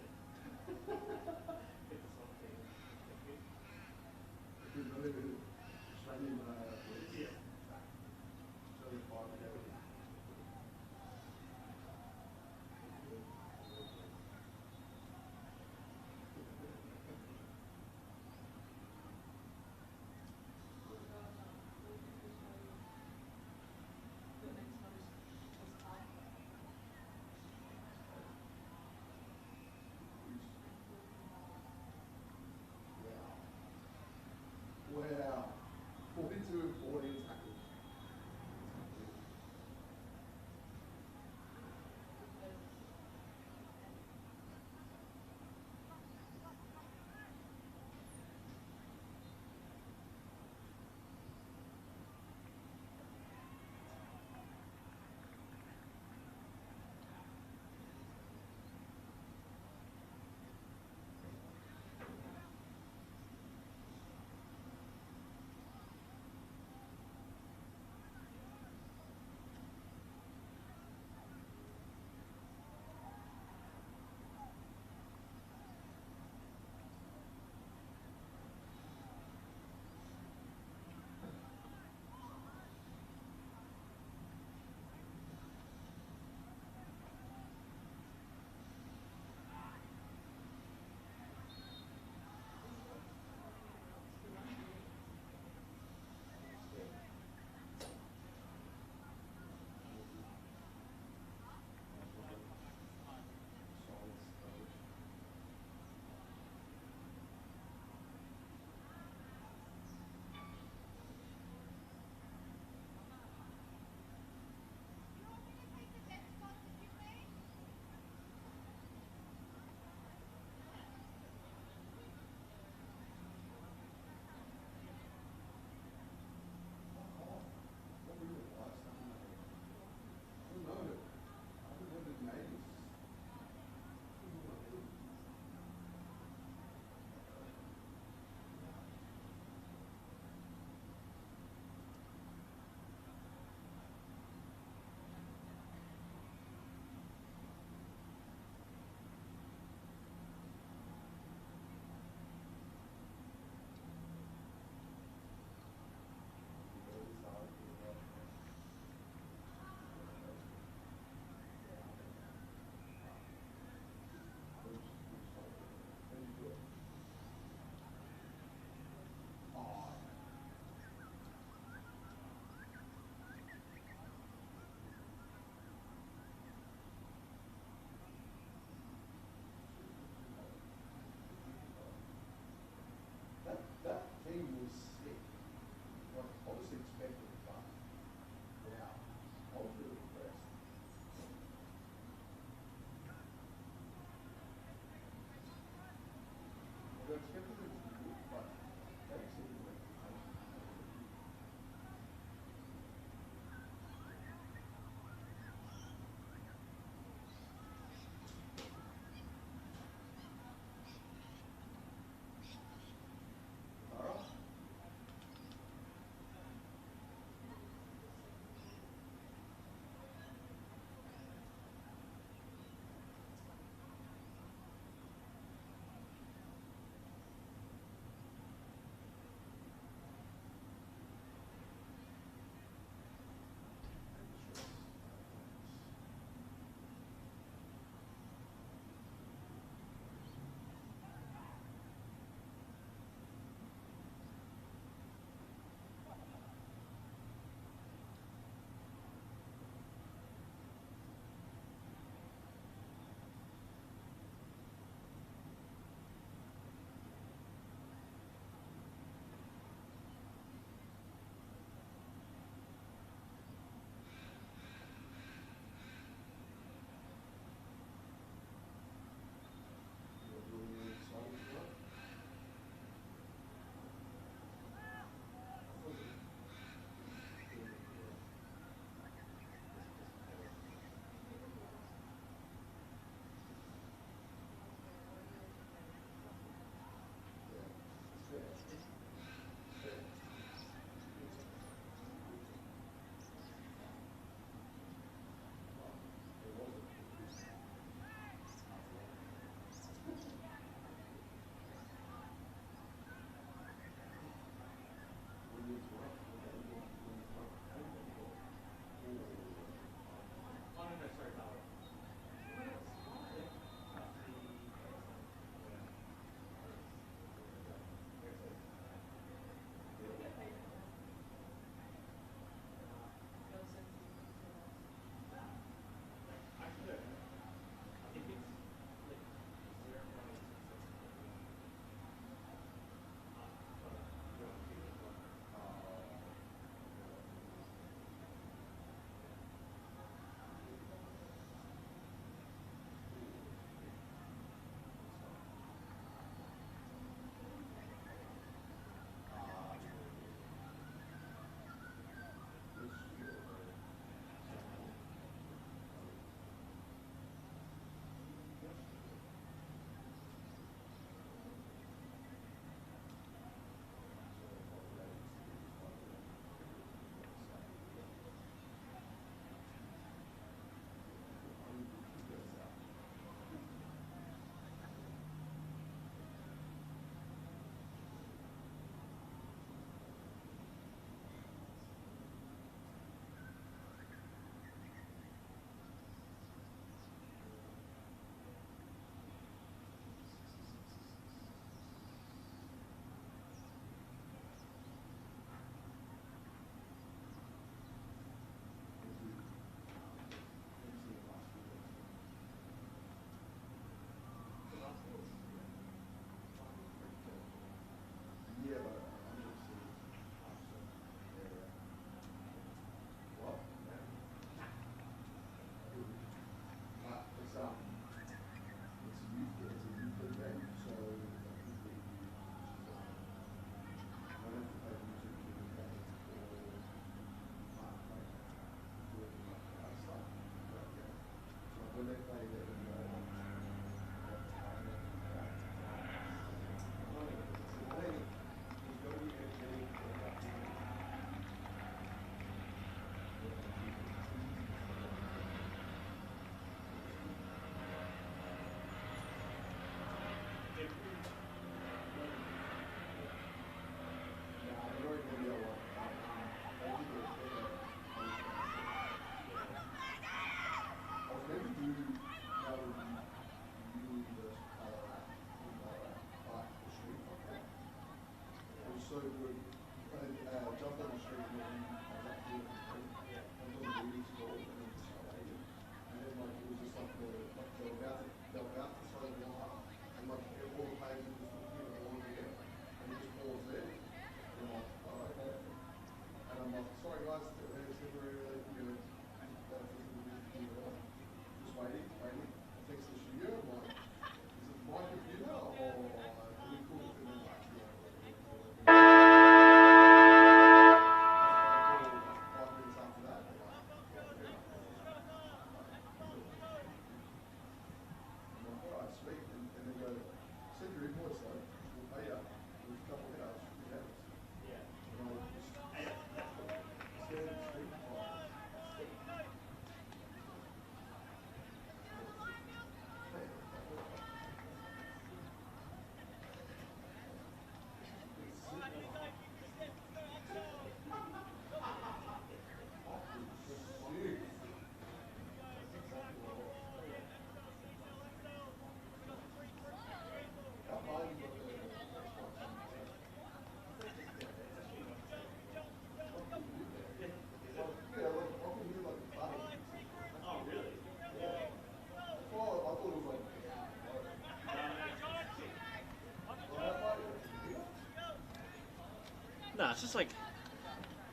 S4: No, it's just like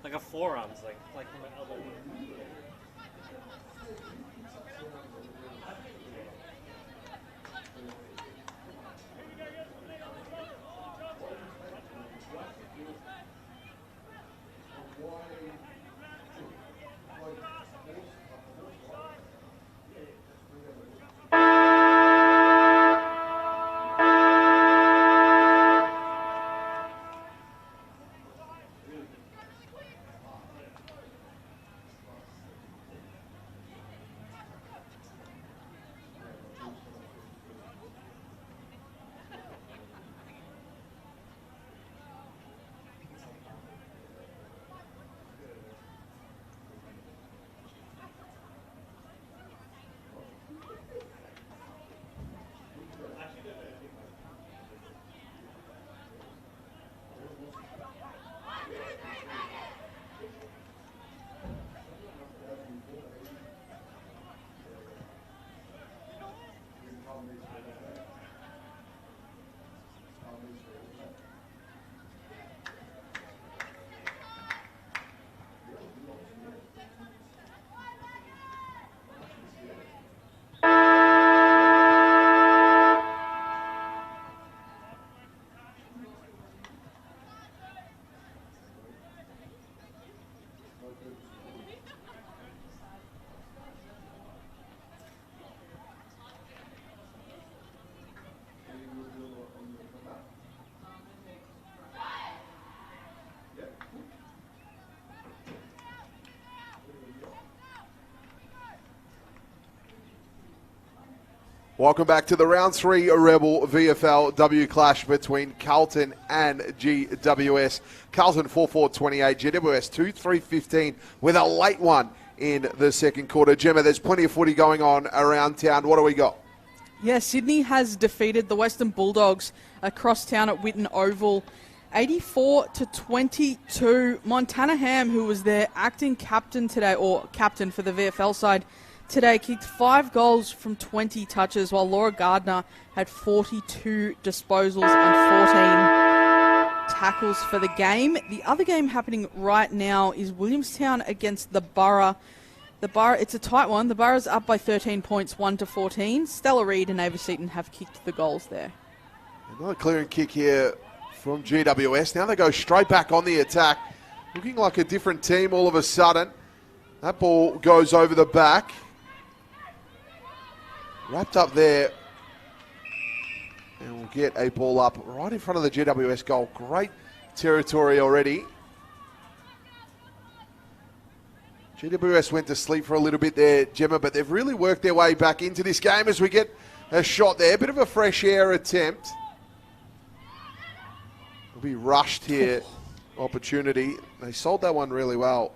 S4: a forearm. It's like from my elbow.
S2: Welcome back to the round 3 Rebel VFLW clash between Carlton and GWS. Carlton 4-4-28, GWS 2-3-15 with a late one in the second quarter. Gemma, there's plenty of footy going on around town. What do we got?
S3: Yeah, Sydney has defeated the Western Bulldogs across town at Whitten Oval, 84-22. Montana Ham, who was their acting captain today, or captain for the VFL side today, kicked 5 goals from 20 touches, while Laura Gardner had 42 disposals and 14 tackles for the game. The other game happening right now is Williamstown against the Borough. The Borough, it's a tight one. The Borough's up by 13 points, 1-14. Stella Reid and Ava Seaton have kicked the goals there.
S2: Another clearing kick here from GWS. Now they go straight back on the attack. Looking like a different team all of a sudden. That ball goes over the back. Wrapped up there. And we'll get a ball up right in front of the GWS goal. Great territory already. GWS went to sleep for a little bit there, Gemma, but they've really worked their way back into this game as we get a shot there. A bit of a fresh air attempt. Will be rushed here. Opportunity. They sold that one really well.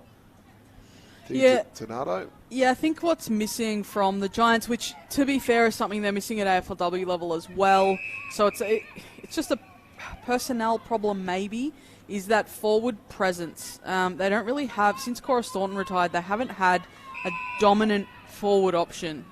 S2: Tornado.
S3: Yeah, I think what's missing from the Giants, which to be fair is something they're missing at AFLW level as well, so it's just a personnel problem maybe, is that forward presence. They don't really have, since Cora Staunton retired, they haven't had a dominant forward option,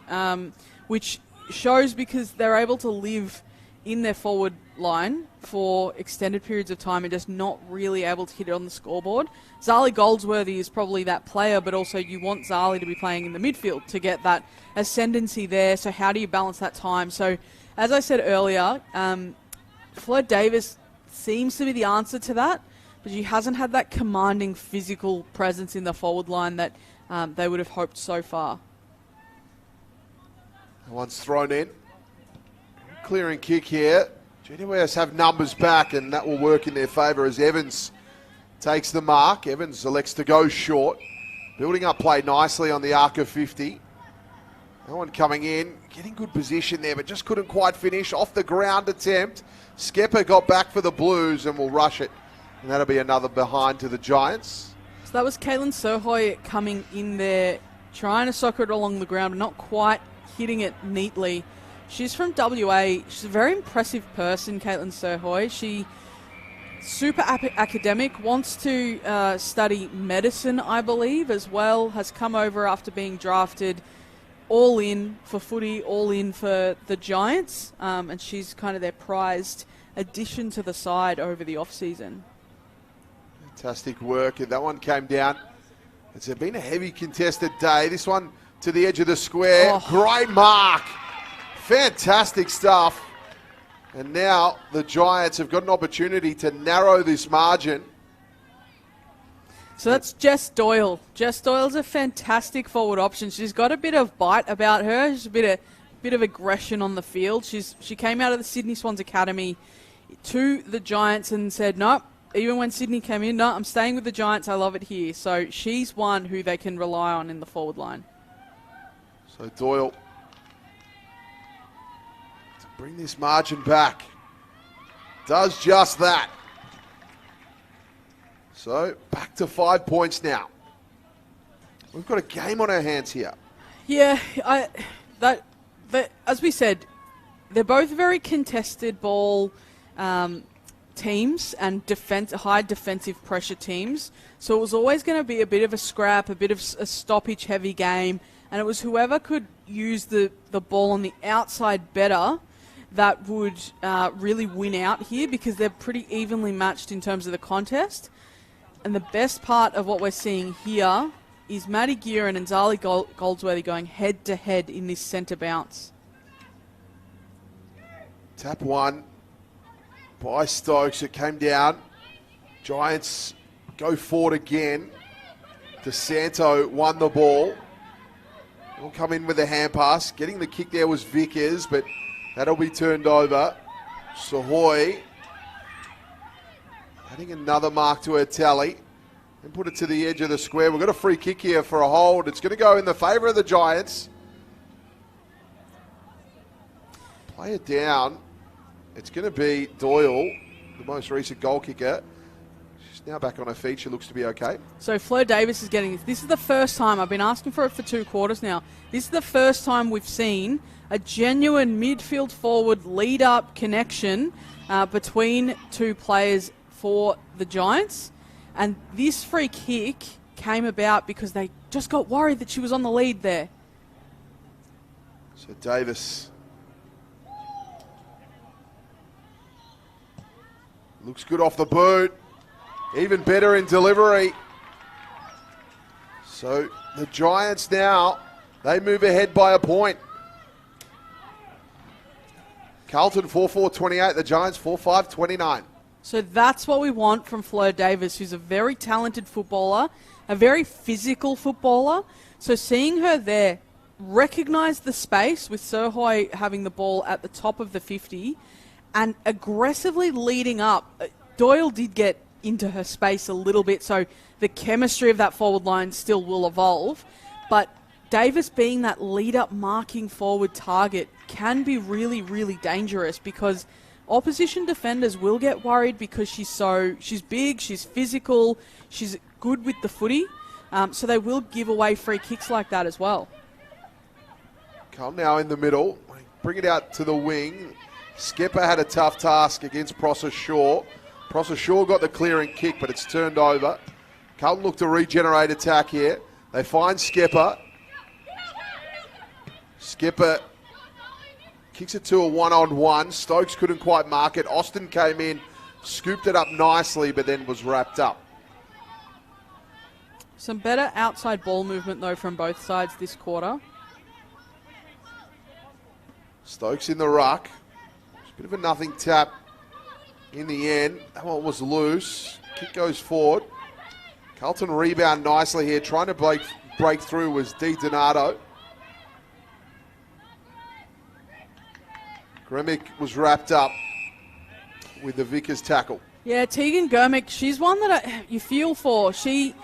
S3: which shows because they're able to live in their forward line for extended periods of time and just not really able to hit it on the scoreboard. Zali Goldsworthy is probably that player, but also you want Zali to be playing in the midfield to get that ascendancy there. So how do you balance that time? So as I said earlier, Fleur Davis seems to be the answer to that, but she hasn't had that commanding physical presence in the forward line that they would have hoped so far.
S2: One's thrown in. Clearing kick here. GWS have numbers back, and that will work in their favour as Evans takes the mark. Evans elects to go short. Building up play nicely on the arc of 50. No one coming in. Getting good position there, but just couldn't quite finish. Off the ground attempt. Skepper got back for the Blues and will rush it. And that'll be another behind to the Giants.
S3: So that was Caitlin Surhoy coming in there, trying to soccer it along the ground, but not quite hitting it neatly. She's from WA. She's a very impressive person, Caitlin Surhoy. She super academic, wants to study medicine, I believe, as well. Has come over after being drafted, all in for footy, all in for the Giants, and she's kind of their prized addition to the side over the off-season.
S2: Fantastic work. That one came down. It's been a heavy contested day. This one to the edge of the square.
S3: Oh.
S2: Great mark. Fantastic stuff. And now the Giants have got an opportunity to narrow this margin.
S3: So that's Jess Doyle. Jess Doyle's a fantastic forward option. She's got a bit of bite about her. She's a bit of aggression on the field. She came out of the Sydney Swans Academy to the Giants and said, nope, even when Sydney came in, no, I'm staying with the Giants. I love it here. So she's one who they can rely on in the forward line.
S2: So Doyle to bring this margin back. Does just that. So back to 5 points now. We've got a game on our hands here.
S3: Yeah, as we said, they're both very contested ball teams and high defensive pressure teams. So it was always going to be a bit of a scrap, a bit of a stoppage-heavy game, and it was whoever could use the ball on the outside better that would really win out here, because they're pretty evenly matched in terms of the contest. And the best part of what we're seeing here is Maddie Gearin and Zali Goldsworthy going head-to-head in this centre bounce.
S2: Tap one by Stokes. It came down. Giants go forward again. DeSanto won the ball. Will come in with a hand pass. Getting the kick there was Vickers, but that'll be turned over. Sahoy adding another mark to her tally and put it to the edge of the square. We've got a free kick here for a hold. It's going to go in the favour of the Giants. Play it down. It's going to be Doyle, the most recent goal kicker. She's now back on her feet. She looks to be okay.
S3: So Fleur Davis is getting this. This is the first time, I've been asking for it for 2 quarters now. This is the first time we've seen a genuine midfield forward lead-up connection between two players for the Giants. And this free kick came about because they just got worried that she was on the lead there.
S2: So Davis looks good off the boot. Even better in delivery. So the Giants now, they move ahead by a point. Carlton 4-4-28, the Giants 4-5-29.
S3: So that's what we want from Fleur Davis, who's a very talented footballer, a very physical footballer. So seeing her there, recognise the space with Surhoy having the ball at the top of the 50 and aggressively leading up. Doyle did get into her space a little bit, so the chemistry of that forward line still will evolve. But Davis being that lead-up marking forward target can be really, really dangerous, because opposition defenders will get worried because she's big, she's physical, she's good with the footy, so they will give away free kicks like that as well.
S2: Come now in the middle, bring it out to the wing. Skepper had a tough task against Prosser Shaw. Prosser Shaw got the clearing kick, but it's turned over. Carlton look to regenerate attack here. They find Skipper. Skipper kicks it to a one-on-one. Stokes couldn't quite mark it. Austin came in, scooped it up nicely, but then was wrapped up.
S3: Some better outside ball movement, though, from both sides this quarter.
S2: Stokes in the ruck. It's a bit of a nothing tap in the end. That one was loose. Kick goes forward. Carlton rebound nicely here. Trying to break through was Di Donato. Gremick was wrapped up with the Vickers tackle.
S3: Yeah, Tegan Germick, she's one that you feel for. She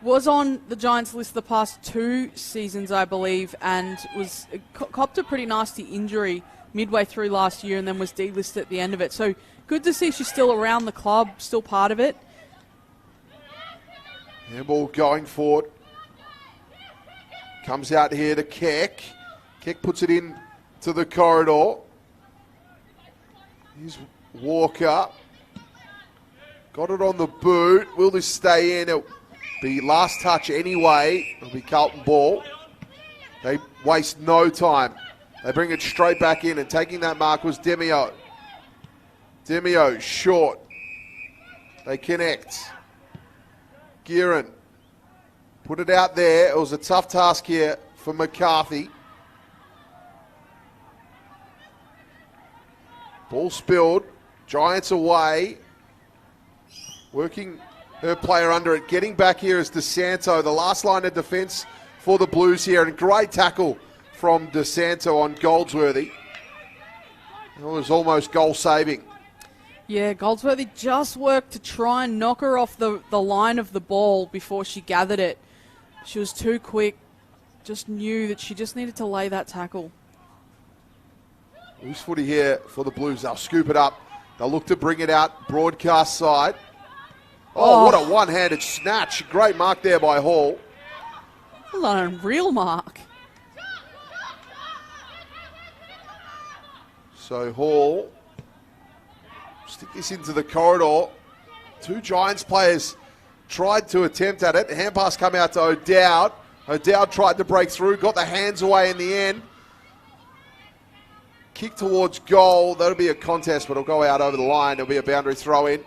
S3: was on the Giants list the past 2 seasons, I believe, and was copped a pretty nasty injury midway through last year and then was delisted at the end of it. So good to see she's still around the club, still part of it.
S2: Handball going forward. Comes out here to Keck. Keck puts it in to the corridor. Here's Walker. Got it on the boot. Will this stay in? It'll be last touch anyway. It'll be Carlton ball. They waste no time. They bring it straight back in, and taking that mark was Demio. Demio short. They connect. Gearin put it out there. It was a tough task here for McCarthy. Ball spilled. Giants away. Working her player under it. Getting back here is DeSanto, the last line of defence for the Blues here. And great tackle from DeSanto on Goldsworthy. It was almost goal-saving.
S3: Yeah, Goldsworthy just worked to try and knock her off the line of the ball before she gathered it. She was too quick. Just knew that she just needed to lay that tackle.
S2: Loose footy here for the Blues. They'll scoop it up. They'll look to bring it out broadcast side. Oh, what a one-handed snatch. Great mark there by Hall.
S3: An unreal mark.
S2: So Hall, stick this into the corridor. 2 Giants players tried to attempt at it. Hand pass come out to O'Dowd. O'Dowd tried to break through, got the hands away in the end. Kick towards goal. That'll be a contest, but it'll go out over the line. It'll be a boundary throw in.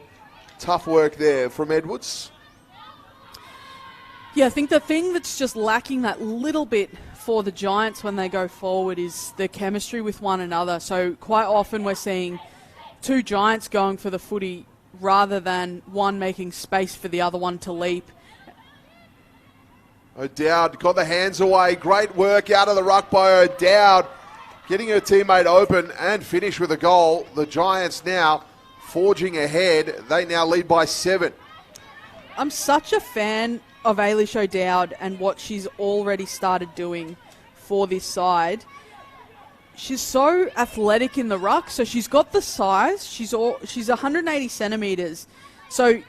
S2: Tough work there from Edwards.
S3: Yeah, I think the thing that's just lacking that little bit for the Giants when they go forward is the chemistry with one another. So quite often we're seeing 2 Giants going for the footy rather than one making space for the other one to leap.
S2: O'Dowd got the hands away. Great work out of the ruck by O'Dowd. Getting her teammate open and finish with a goal. The Giants now forging ahead. They now lead by 7.
S3: I'm such a fan of Ailish O'Dowd and what she's already started doing for this side. She's so athletic in the ruck, so she's got the size. She's 180 centimetres. So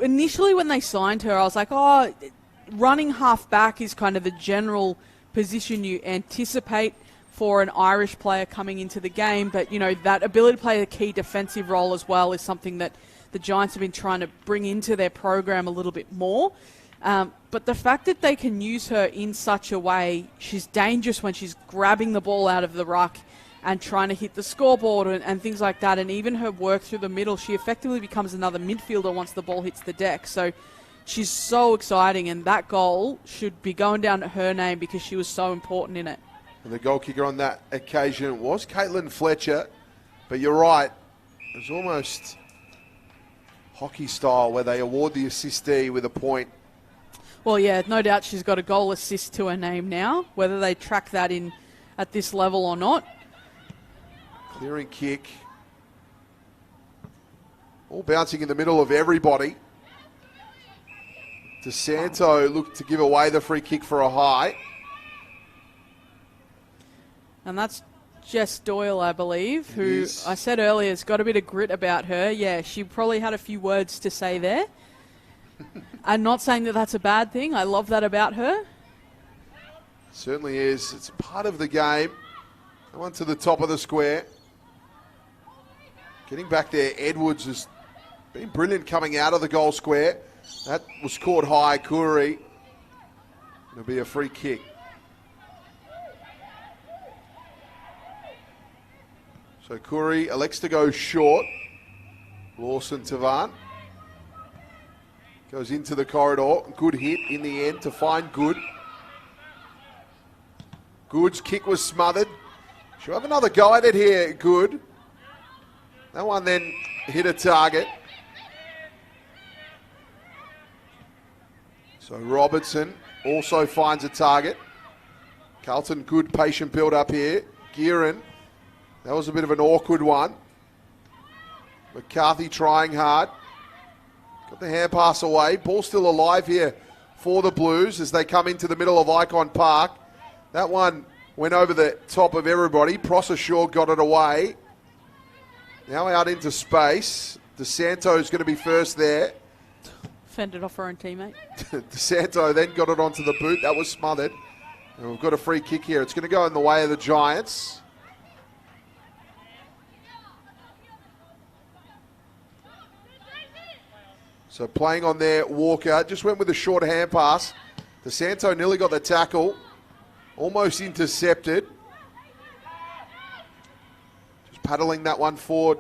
S3: initially when they signed her, I was like, oh, running half back is kind of the general position you anticipate for an Irish player coming into the game. But, you know, that ability to play a key defensive role as well is something that the Giants have been trying to bring into their program a little bit more. But the fact that they can use her in such a way, she's dangerous when she's grabbing the ball out of the ruck and trying to hit the scoreboard and things like that. And even her work through the middle, she effectively becomes another midfielder once the ball hits the deck. So she's so exciting, and that goal should be going down to her name because she was so important in it.
S2: And the goal kicker on that occasion was Caitlin Fletcher. But you're right, it was almost hockey style where they award the assistee with a point.
S3: Well, yeah, no doubt she's got a goal assist to her name now, whether they track that in at this level or not.
S2: Clearing kick. All bouncing in the middle of everybody. DeSanto looked to give away the free kick for a high.
S3: And that's Jess Doyle, I believe, who I said earlier has got a bit of grit about her. Yeah, she probably had a few words to say there. I'm not saying that that's a bad thing. I love that about her.
S2: Certainly is. It's part of the game. I went to the top of the square. Getting back there, Edwards is been brilliant coming out of the goal square. That was caught high, Kuri. It'll be a free kick. So Kuri elects to go short. Lawson Tavan goes into the corridor. Good hit in the end to find Good. Good's kick was smothered. She'll have another go at it here, Good. That one then hit a target. So Robertson also finds a target. Carlton, good patient build up here. Gearin, that was a bit of an awkward one. McCarthy trying hard. Got the hand pass away. Ball still alive here for the Blues as they come into the middle of IKON Park. That one went over the top of everybody. Prosser got it away. Now out into space. DeSanto's going to be first there.
S3: Fended off her own teammate.
S2: DeSanto then got it onto the boot. That was smothered. And we've got a free kick here. It's going to go in the way of the Giants. So playing on there, Walker just went with a short hand pass. DeSanto nearly got the tackle. Almost intercepted. Just paddling that one forward.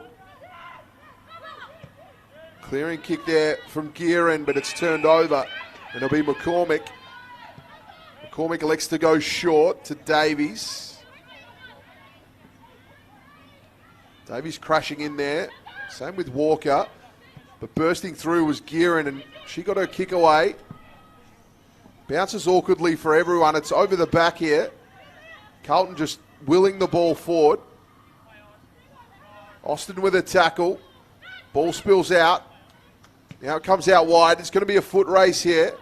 S2: Clearing kick there from Gearin, but it's turned over. And it'll be McCormick. McCormick elects to go short to Davies. Davies crashing in there. Same with Walker. But bursting through was Gearin, and she got her kick away. Bounces awkwardly for everyone. It's over the back here. Carlton just willing the ball forward. Austin with a tackle. Ball spills out. Now it comes out wide. It's going to be a foot race here.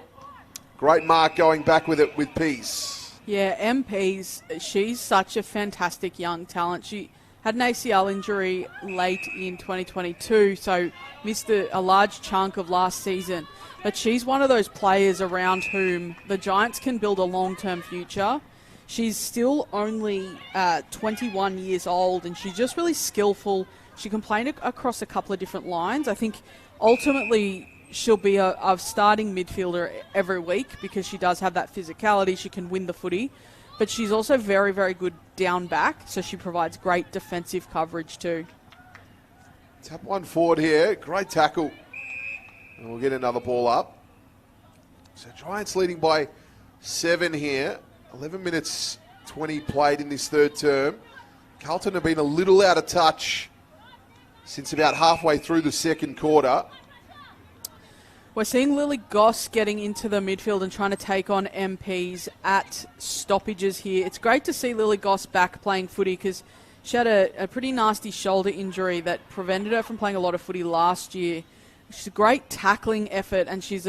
S2: Great mark going back with it with Peace.
S3: Yeah, MP's, she's such a fantastic young talent. She had an ACL injury late in 2022, so missed a large chunk of last season. But she's one of those players around whom the Giants can build a long-term future. She's still only 21 years old, and she's just really skillful. She can play across a couple of different lines. I think ultimately she'll be a starting midfielder every week because she does have that physicality. She can win the footy. But she's also very, very good down back, so she provides great defensive coverage too.
S2: Tap one forward here. Great tackle. And we'll get another ball up. So Giants leading by 7 here. 11 minutes 20 played in this third term. Carlton have been a little out of touch since about halfway through the second quarter.
S3: We're seeing Lily Goss getting into the midfield and trying to take on MPs at stoppages here. It's great to see Lily Goss back playing footy because she had a pretty nasty shoulder injury that prevented her from playing a lot of footy last year. She's a great tackling effort, and she's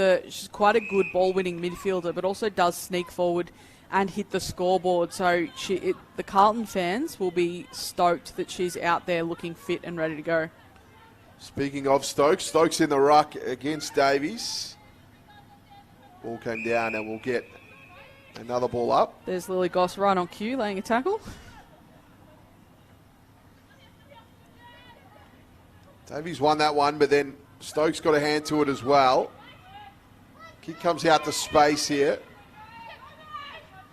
S3: quite a good ball-winning midfielder, but also does sneak forward and hit the scoreboard. So the Carlton fans will be stoked that she's out there looking fit and ready to go.
S2: Speaking of Stokes in the ruck against Davies. Ball came down and we'll get another ball up.
S3: There's Lily Goss right on cue, laying a tackle.
S2: Davies won that one, but then Stokes got a hand to it as well. Kick comes out to space here.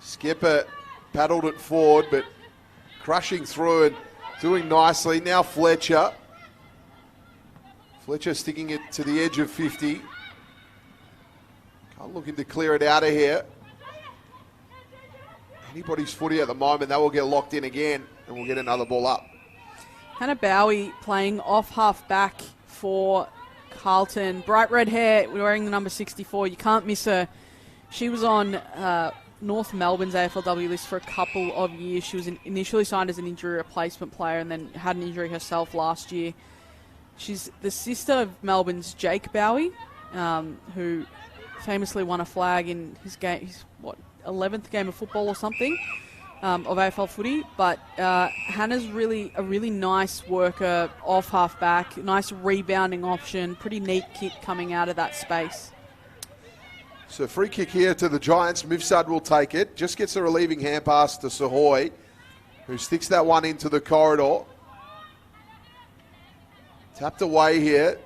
S2: Skipper paddled it forward, but crushing through and doing nicely. Now Fletcher sticking it to the edge of 50. Can't looking to clear it out of here. Anybody's footy at the moment, they will get locked in again, and we'll get another ball up.
S3: Hannah Bowie playing off half back for Carlton. Bright red hair, wearing the number 64. You can't miss her. She was on North Melbourne's AFLW list for a couple of years. She was initially signed as an injury replacement player and then had an injury herself last year. She's the sister of Melbourne's Jake Bowie, who famously won a flag in his 11th game of football or something of AFL footy. But Hannah's really a really nice worker off half back, nice rebounding option, pretty neat kick coming out of that space.
S2: So free kick here to the Giants. Mifsud will take it. Just gets a relieving hand pass to Sahoy, who sticks that one into the corridor. Tapped away here.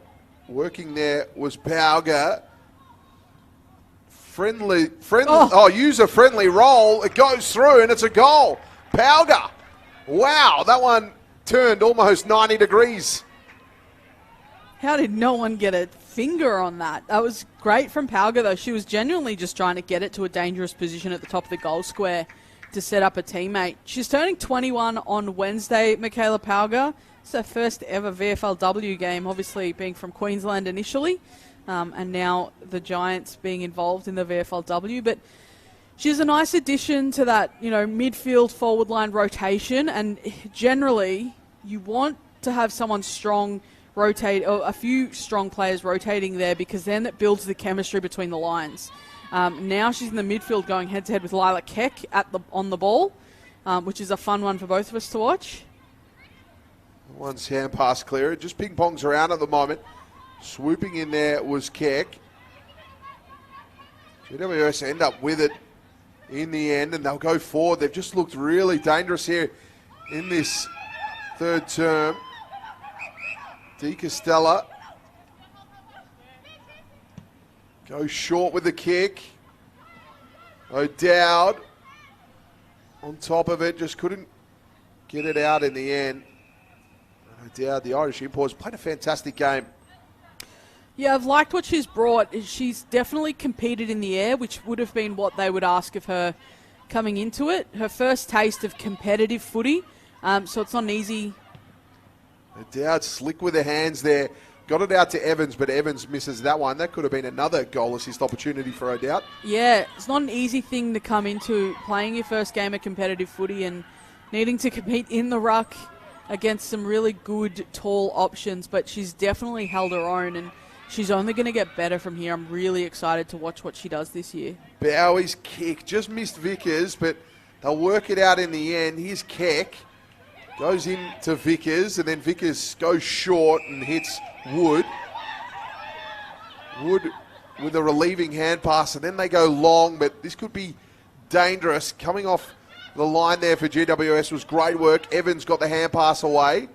S2: Working there was Pauga. Friendly. User-friendly roll. It goes through, and it's a goal. Pauga. Wow, that one turned almost 90 degrees.
S3: How did no one get a finger on that? That was great from Pauga, though. She was genuinely just trying to get it to a dangerous position at the top of the goal square to set up a teammate. She's turning 21 on Wednesday, Michaela Pauga. It's her first ever VFLW game, obviously being from Queensland initially, and now the Giants being involved in the VFLW. But she's a nice addition to that, midfield forward line rotation, and generally you want to have someone strong rotate, or a few strong players rotating there, because then it builds the chemistry between the lines. Now she's in the midfield going head-to-head with Lila Keck on the ball, which is a fun one for both of us to watch.
S2: One's hand pass clear. It just ping-pongs around at the moment. Swooping in there was Keck. GWS end up with it in the end, and they'll go forward. They've just looked really dangerous here in this third term. De Castella goes short with the kick. O'Dowd on top of it, just couldn't get it out in the end. O'Dowd, the Irish imports, played a fantastic game.
S3: Yeah, I've liked what she's brought. She's definitely competed in the air, which would have been what they would ask of her coming into it. Her first taste of competitive footy, so it's not an easy.
S2: O'Dowd slick with the hands there. Got it out to Evans, but Evans misses that one. That could have been another goal assist opportunity for O'Dowd.
S3: Yeah, it's not an easy thing to come into, playing your first game of competitive footy and needing to compete in the ruck against some really good, tall options, but she's definitely held her own, and she's only going to get better from here. I'm really excited to watch what she does this year.
S2: Bowie's kick just missed Vickers, but they'll work it out in the end. Here's Keck. Goes into Vickers, and then Vickers goes short and hits Wood. Wood with a relieving hand pass, and then they go long, but this could be dangerous. Coming off the line there for GWS was great work. Evans got the hand pass away.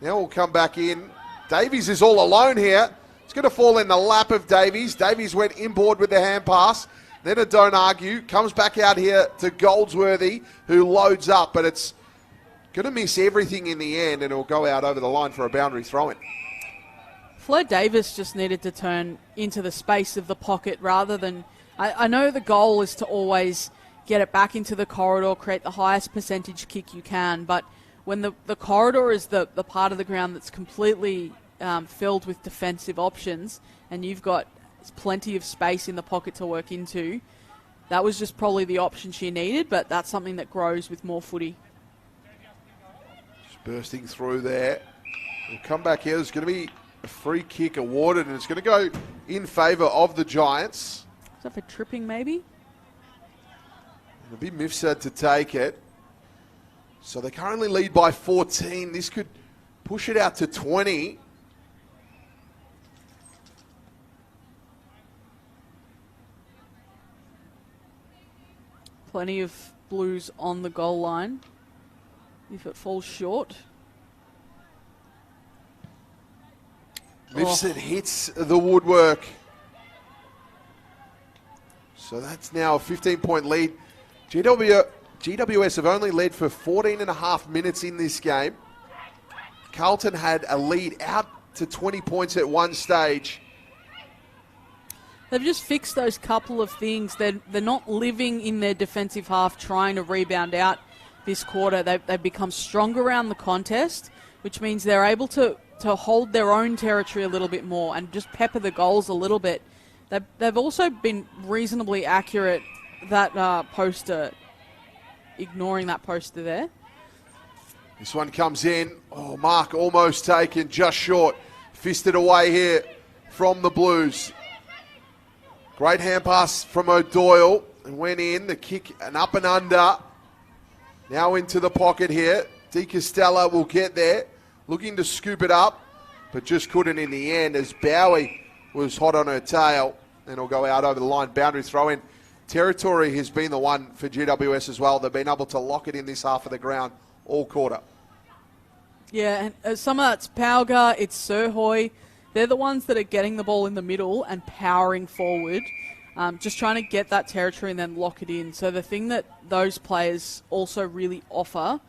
S2: Now we'll come back in. Davies is all alone here. It's going to fall in the lap of Davies. Davies went inboard with the hand pass. Then a don't argue. Comes back out here to Goldsworthy, who loads up, but it's going to miss everything in the end, and it'll go out over the line for a boundary throw-in.
S3: Flo Davis just needed to turn into the space of the pocket rather than... I know the goal is to always get it back into the corridor, create the highest percentage kick you can, but when the corridor is the part of the ground that's completely filled with defensive options, and you've got plenty of space in the pocket to work into, that was just probably the option she needed, but that's something that grows with more footy.
S2: Bursting through there. We'll come back here. There's going to be a free kick awarded, and it's going to go in favour of the Giants.
S3: Is that for tripping, maybe?
S2: It'll be Mifsud to take it. So they currently lead by 14. This could push it out to 20.
S3: Plenty of Blues on the goal line. If it falls short.
S2: Mifsud hits the woodwork. So that's now a 15-point lead. GWS have only led for 14 and a half minutes in this game. Carlton had a lead out to 20 points at one stage.
S3: They've just fixed those couple of things. They're not living in their defensive half trying to rebound out this quarter. They've become stronger around the contest, which means they're able to hold their own territory a little bit more and just pepper the goals a little bit. They've also been reasonably accurate, that poster, ignoring that poster there.
S2: This one comes in. Oh, Mark almost taken, just short. Fisted away here from the Blues. Great hand pass from O'Doyle and went in. The kick, an up and under. Now into the pocket here. De Castella will get there, looking to scoop it up, but just couldn't in the end as Bowie was hot on her tail, and it'll go out over the line. Boundary throw-in. Territory has been the one for GWS as well. They've been able to lock it in this half of the ground all quarter.
S3: Yeah, and some of that's Pauga, it's Sirhoy. they're the ones that are getting the ball in the middle and powering forward, just trying to get that territory and then lock it in. So the thing that those players also really offer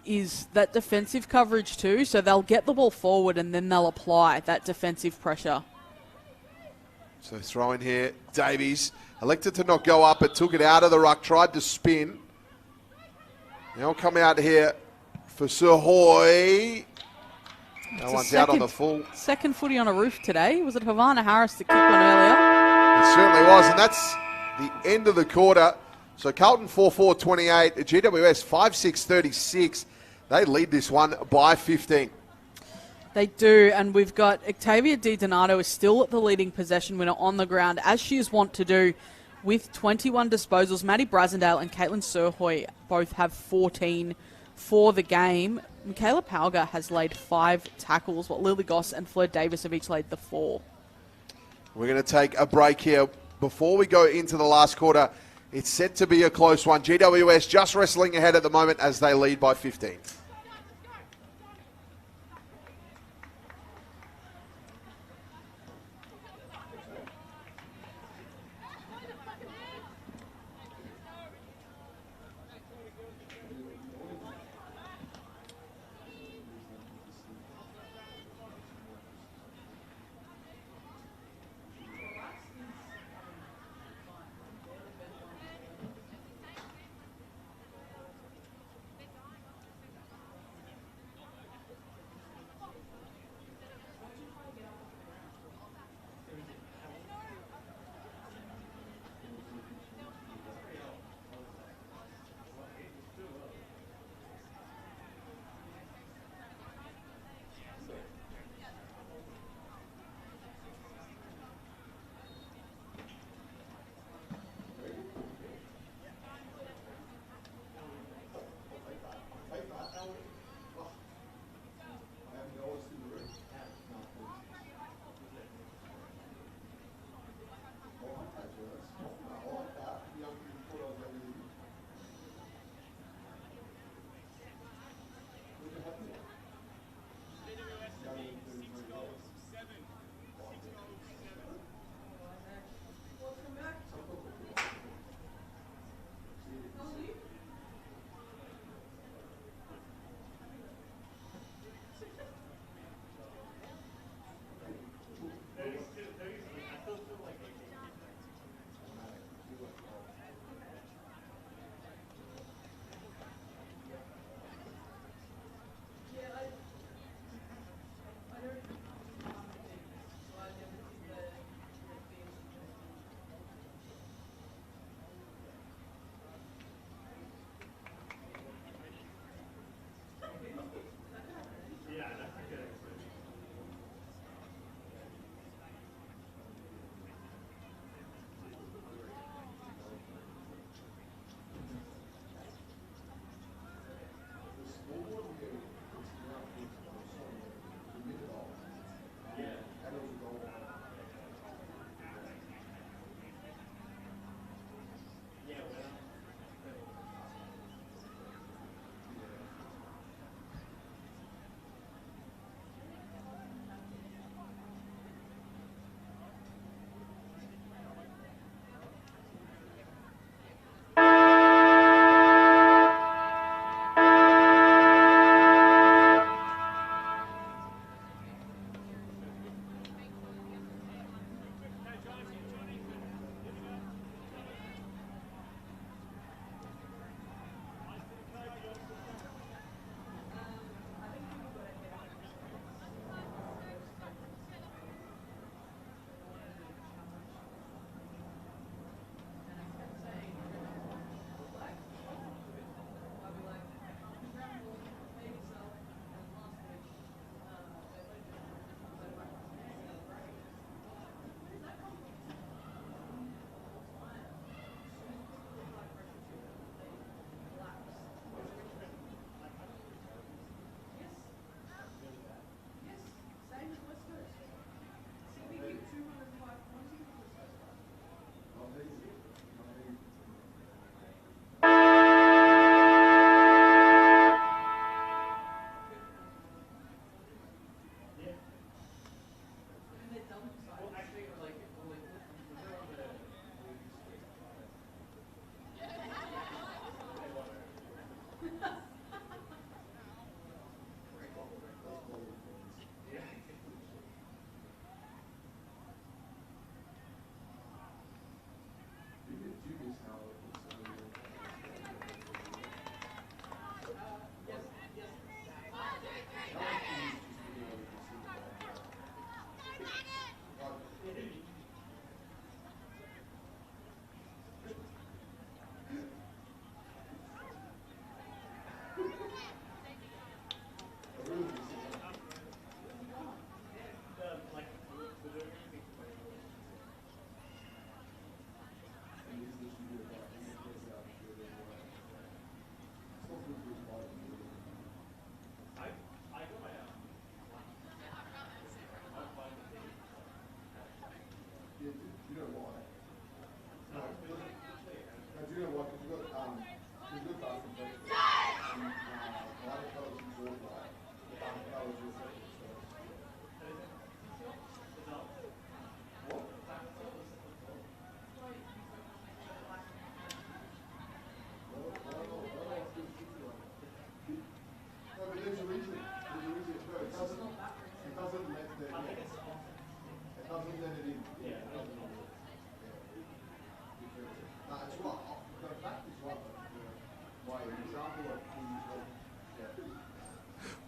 S3: is that defensive coverage too. So they'll get the ball forward and then they'll apply that defensive pressure.
S2: So throw in here, Davies elected to not go up, but took it out of the ruck, tried to spin. Now come out here for Sir Hoy. No one's out on the full.
S3: Second footy on a roof today. Was it Havana Harris that kicked one earlier?
S2: It certainly was, and that's the end of the quarter. So Carlton 4-4-28, GWS 5-6-36. They lead this one by 15.
S3: They do, and we've got Octavia Di Donato is still the leading possession winner on the ground, as she is wont to do, with 21 disposals. Maddie Brasendale and Caitlin Surhoy both have 14 for the game. Michaela Palga has laid 5 tackles, while Lily Goss and Fleur Davis have each laid the 4.
S2: We're going to take a break here. Before we go into the last quarter, it's set to be a close one. GWS just wrestling ahead at the moment as they lead by 15.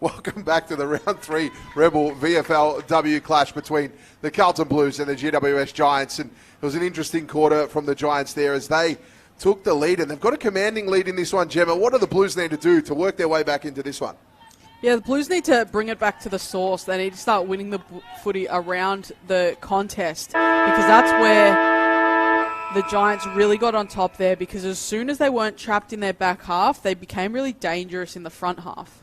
S2: Welcome back to the round 3 Rebel VFLW clash between the Carlton Blues and the GWS Giants. And it was an interesting quarter from the Giants there as they took the lead. And they've got a commanding lead in this one, Gemma. What do the Blues need to do to work their way back into this one?
S3: Yeah, the Blues need to bring it back to the source. They need to start winning the footy around the contest because that's where the Giants really got on top there, because as soon as they weren't trapped in their back half, they became really dangerous in the front half.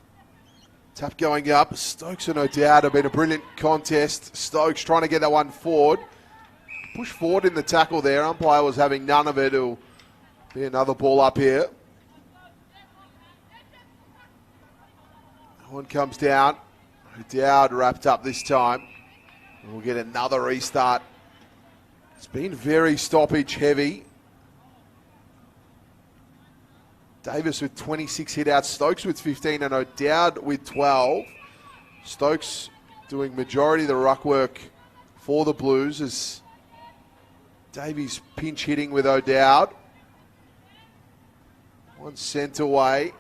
S2: Tap going up. Stokes and O'Dowd have been a brilliant contest. Stokes trying to get that one forward. Push forward in the tackle there. Umpire was having none of it. It'll be another ball up here. That one comes down. O'Dowd wrapped up this time. We'll get another restart. It's been very stoppage heavy. Davis with 26 hit-outs, Stokes with 15 and O'Dowd with 12. Stokes doing majority of the ruck work for the Blues as Davies pinch hitting with O'Dowd. One sent away.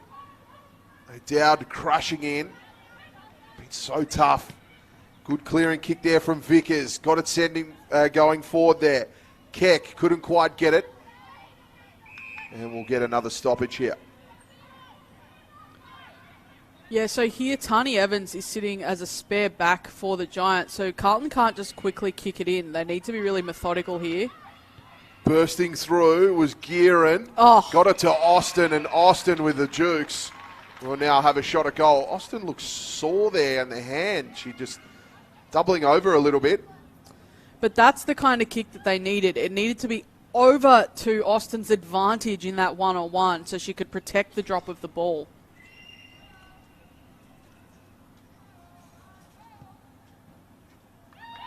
S2: O'Dowd crushing in. Been so tough. Good clearing kick there from Vickers. Got it sending, going forward there. Keck couldn't quite get it. And we'll get another stoppage here.
S3: Yeah, so here Tani Evans is sitting as a spare back for the Giants. So Carlton can't just quickly kick it in. They need to be really methodical here.
S2: Bursting through was Gearin.
S3: Oh.
S2: Got it to Austin, and Austin with the jukes will now have a shot at goal. Austin looks sore there in the hand. She just doubling over a little bit.
S3: But that's the kind of kick that they needed. It needed to be over to Austin's advantage in that one-on-one so she could protect the drop of the ball.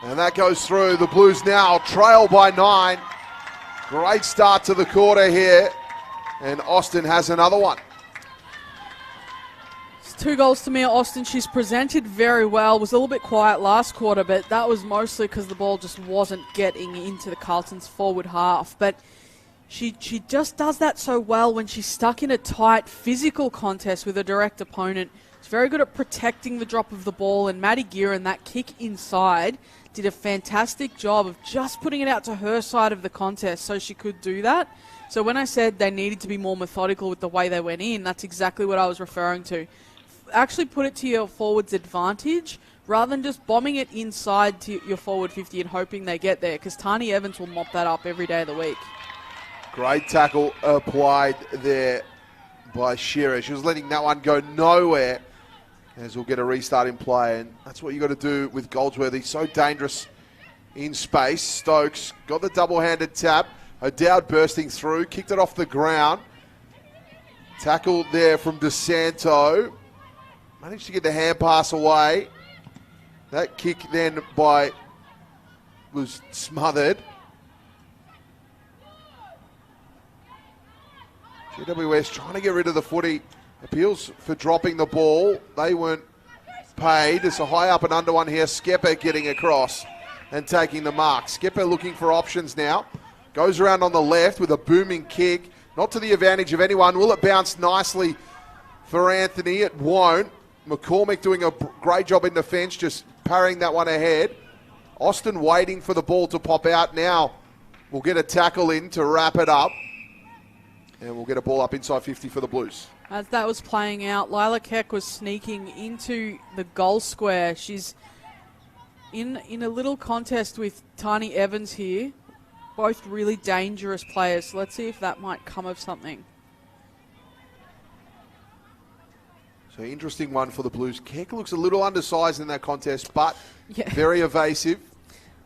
S2: And that goes through. The Blues now trail by 9. Great start to the quarter here. And Austin has another one.
S3: It's 2 goals to Mia Austin. She's presented very well. Was a little bit quiet last quarter, but that was mostly because the ball just wasn't getting into the Carlton's forward half. But she just does that so well when she's stuck in a tight physical contest with a direct opponent. She's very good at protecting the drop of the ball, and Maddie Gearin, that kick inside, did a fantastic job of just putting it out to her side of the contest so she could do that. So when I said they needed to be more methodical with the way they went in, that's exactly what I was referring to. Actually put it to your forward's advantage rather than just bombing it inside to your forward 50 and hoping they get there, because Tani Evans will mop that up every day of the week.
S2: Great tackle applied there by Shearer. She was letting that one go nowhere, as we'll get a restart in play. And that's what you got to do with Goldsworthy. So dangerous in space. Stokes got the double-handed tap. O'Dowd bursting through, kicked it off the ground. Tackle there from DeSanto. Managed to get the hand pass away. That kick then was smothered. GWS trying to get rid of the footy. Appeals for dropping the ball. They weren't paid. It's a high up and under one here. Skepper getting across and taking the mark. Skepper looking for options now. Goes around on the left with a booming kick. Not to the advantage of anyone. Will it bounce nicely for Anthony? It won't. McCormick doing a great job in defence, just parrying that one ahead. Austin waiting for the ball to pop out. Now we'll get a tackle in to wrap it up. And we'll get a ball up inside 50 for the Blues.
S3: As that was playing out, Lila Keck was sneaking into the goal square. She's in a little contest with Tani Evans here. Both really dangerous players. So let's see if that might come of something.
S2: So interesting one for the Blues. Keck looks a little undersized in that contest, but very evasive.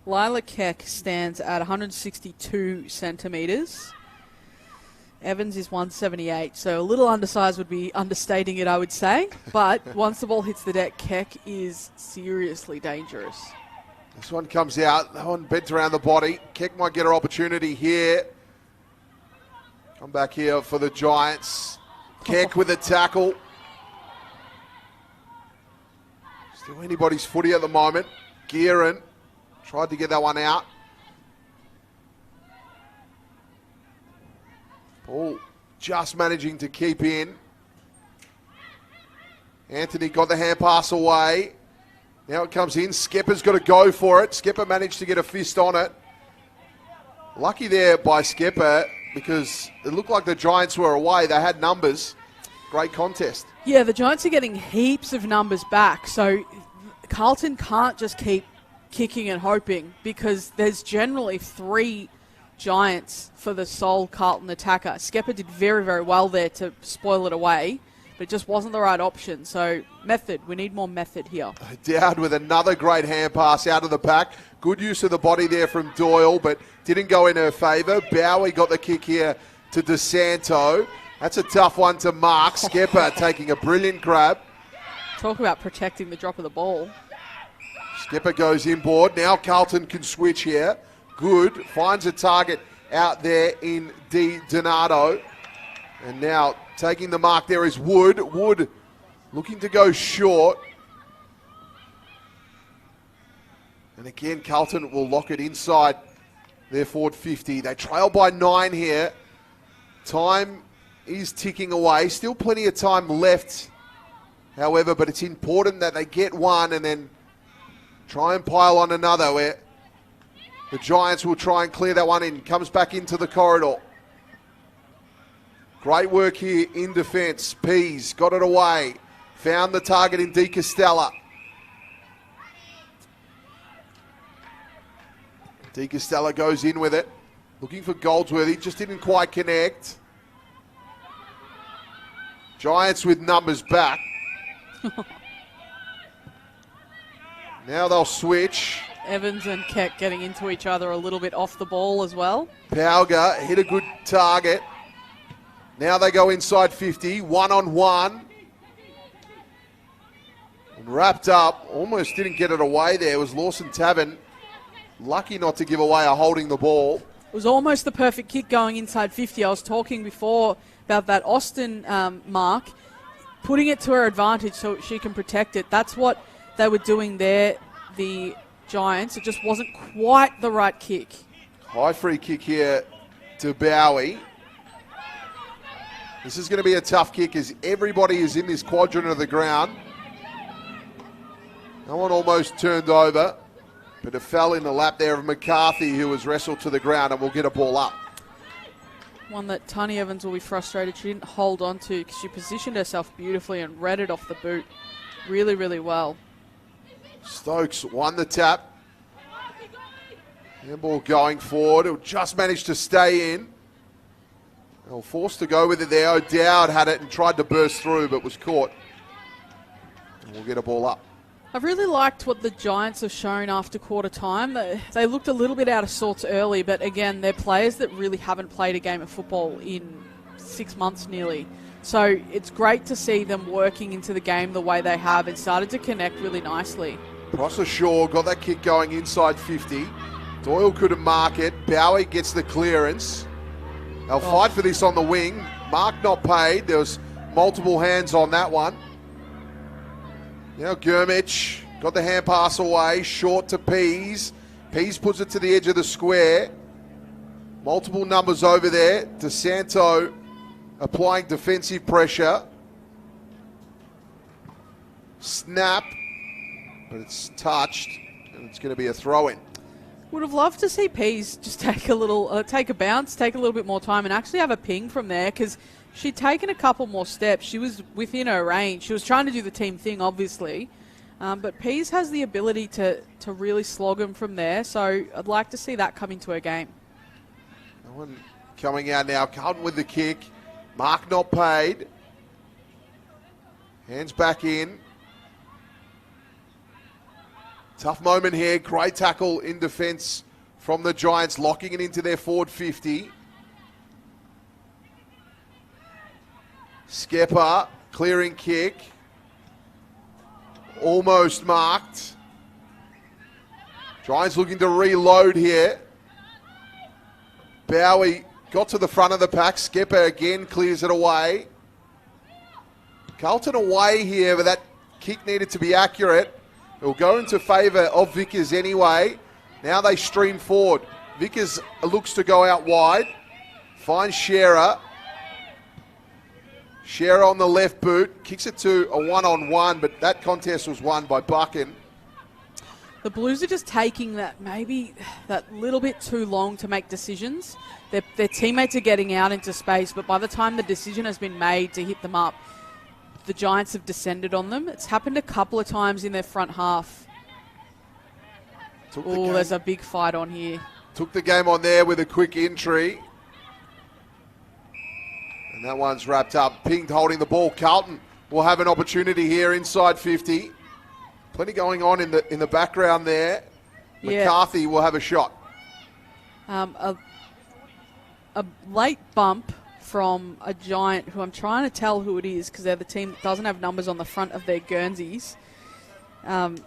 S3: Lila Keck stands at 162 centimetres. Evans is 178, so a little undersized would be understating it, I would say. But once the ball hits the deck, Keck is seriously dangerous.
S2: This one comes out. That one bent around the body. Keck might get her opportunity here. Come back here for the Giants. Keck with a tackle. Still anybody's footy at the moment. Gearin Tried to get that one out. Ball just managing to keep in. Anthony got the hand pass away. Now it comes in. Skepper's got to go for it. Skepper managed to get a fist on it. Lucky there by Skepper because it looked like the Giants were away. They had numbers. Great contest.
S3: Yeah, the Giants are getting heaps of numbers back. So Carlton can't just keep kicking and hoping because there's generally 3 Giants for the sole Carlton attacker. Skepper did very, very well there to spoil it away, but it just wasn't the right option. So method, we need more method here.
S2: Dowd with another great hand pass out of the pack. Good use of the body there from Doyle, but didn't go in her favour. Bowie got the kick here to DeSanto. That's a tough one to mark. Skepper taking a brilliant grab.
S3: Talk about protecting the drop of the ball.
S2: Skepper goes inboard. Now Carlton can switch here. Good. Finds a target out there in Di Donato. And now taking the mark there is Wood. Wood looking to go short. And again, Carlton will lock it inside their forward 50. They trail by 9 here. Time is ticking away. Still plenty of time left, however, but it's important that they get one and then try and pile on another where the Giants will try and clear that one in. Comes back into the corridor. Great work here in defence. Pease got it away. Found the target in De Castella. De Castella goes in with it. Looking for Goldsworthy. Just didn't quite connect. Giants with numbers back. Now they'll switch.
S3: Evans and Keck getting into each other a little bit off the ball as well.
S2: Pauga hit a good target. Now they go inside 50, 1-on-1. And wrapped up, almost didn't get it away there. It was Lawson Tavern. Lucky not to give away a holding the ball.
S3: It was almost the perfect kick going inside 50. I was talking before about that Austin mark, putting it to her advantage so she can protect it. That's what they were doing there, the Giants. It just wasn't quite the right kick.
S2: High free kick here to Bowie. This is going to be a tough kick as everybody is in this quadrant of the ground. No one almost turned over, but it fell in the lap there of McCarthy, who was wrestled to the ground, and will get a ball up.
S3: One that Tani Evans will be frustrated she didn't hold on to because she positioned herself beautifully and read it off the boot really, really well.
S2: Stokes won the tap. Handball going forward. It'll just manage to stay in. They were forced to go with it there. O'Dowd had it and tried to burst through, but was caught. And we'll get a ball up.
S3: I've really liked what the Giants have shown after quarter time. They looked a little bit out of sorts early, but again, they're players that really haven't played a game of football in 6 months nearly. So it's great to see them working into the game the way they have and started to connect really nicely.
S2: Prosser Shaw got that kick going inside 50. Doyle couldn't mark it. Bowie gets the clearance. They'll fight for this on the wing. Mark not paid. There was multiple hands on that one. Now Gurmich got the hand pass away, short to Pease. Pease puts it to the edge of the square. Multiple numbers over there. DeSanto applying defensive pressure. Snap, but it's touched, and it's going to be a throw-in.
S3: Would have loved to see Pease just take a little, take a bounce, take a little bit more time, and actually have a ping from there because she'd taken a couple more steps. She was within her range. She was trying to do the team thing, obviously. But Pease has the ability to really slog him from there. So I'd like to see that come into her game.
S2: No one coming out now. Carlton with the kick. Mark not paid. Hands back in. Tough moment here. Great tackle in defence from the Giants, locking it into their forward 50. Skepper, clearing kick. Almost marked. Giants looking to reload here. Bowie got to the front of the pack. Skepper again clears it away. Carlton away here, but that kick needed to be accurate. It'll go into favour of Vickers anyway. Now they stream forward. Vickers looks to go out wide. Finds Shearer. Shearer on the left boot. Kicks it to a one-on-one, but that contest was won by Buchan.
S3: The Blues are just taking that little bit too long to make decisions. Their teammates are getting out into space, but by the time the decision has been made to hit them up, the Giants have descended on them. It's happened a couple of times in their front half. Oh, there's a big fight on here.
S2: Took the game on there with a quick entry. And that one's wrapped up. Pinged holding the ball. Carlton will have an opportunity here inside 50. Plenty going on in the background there. Yeah. McCarthy will have a shot.
S3: A late bump from a Giant who I'm trying to tell who it is because they're the team that doesn't have numbers on the front of their Guernseys. And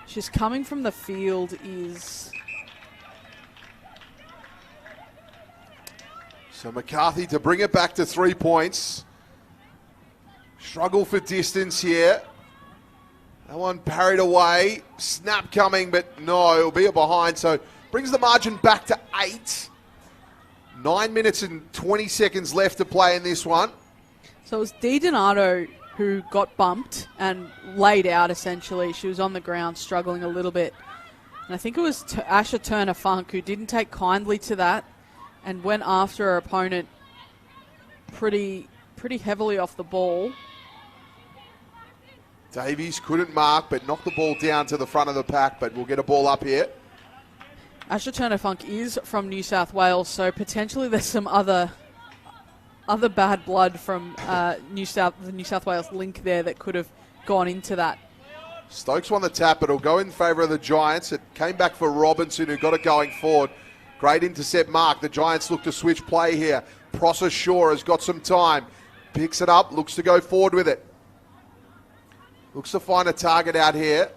S3: just coming from the field is...
S2: So McCarthy to bring it back to 3 points. Struggle for distance here. That one parried away. Snap coming, but no, it'll be a behind. So brings the margin back to 8. 9 minutes and 20 seconds left to play in this one.
S3: So it was Di Donato who got bumped and laid out, essentially. She was on the ground struggling a little bit. And I think it was Asha Turner-Funk who didn't take kindly to that and went after her opponent pretty heavily off the ball.
S2: Davies couldn't mark, but knocked the ball down to the front of the pack, but we'll get a ball up here.
S3: Asha Turner-Funk is from New South Wales, so potentially there's some other bad blood from the New South Wales link there that could have gone into that.
S2: Stokes won the tap, but it'll go in favour of the Giants. It came back for Robinson, who got it going forward. Great intercept mark. The Giants look to switch play here. Prosser Shaw has got some time. Picks it up, looks to go forward with it. Looks to find a target out here.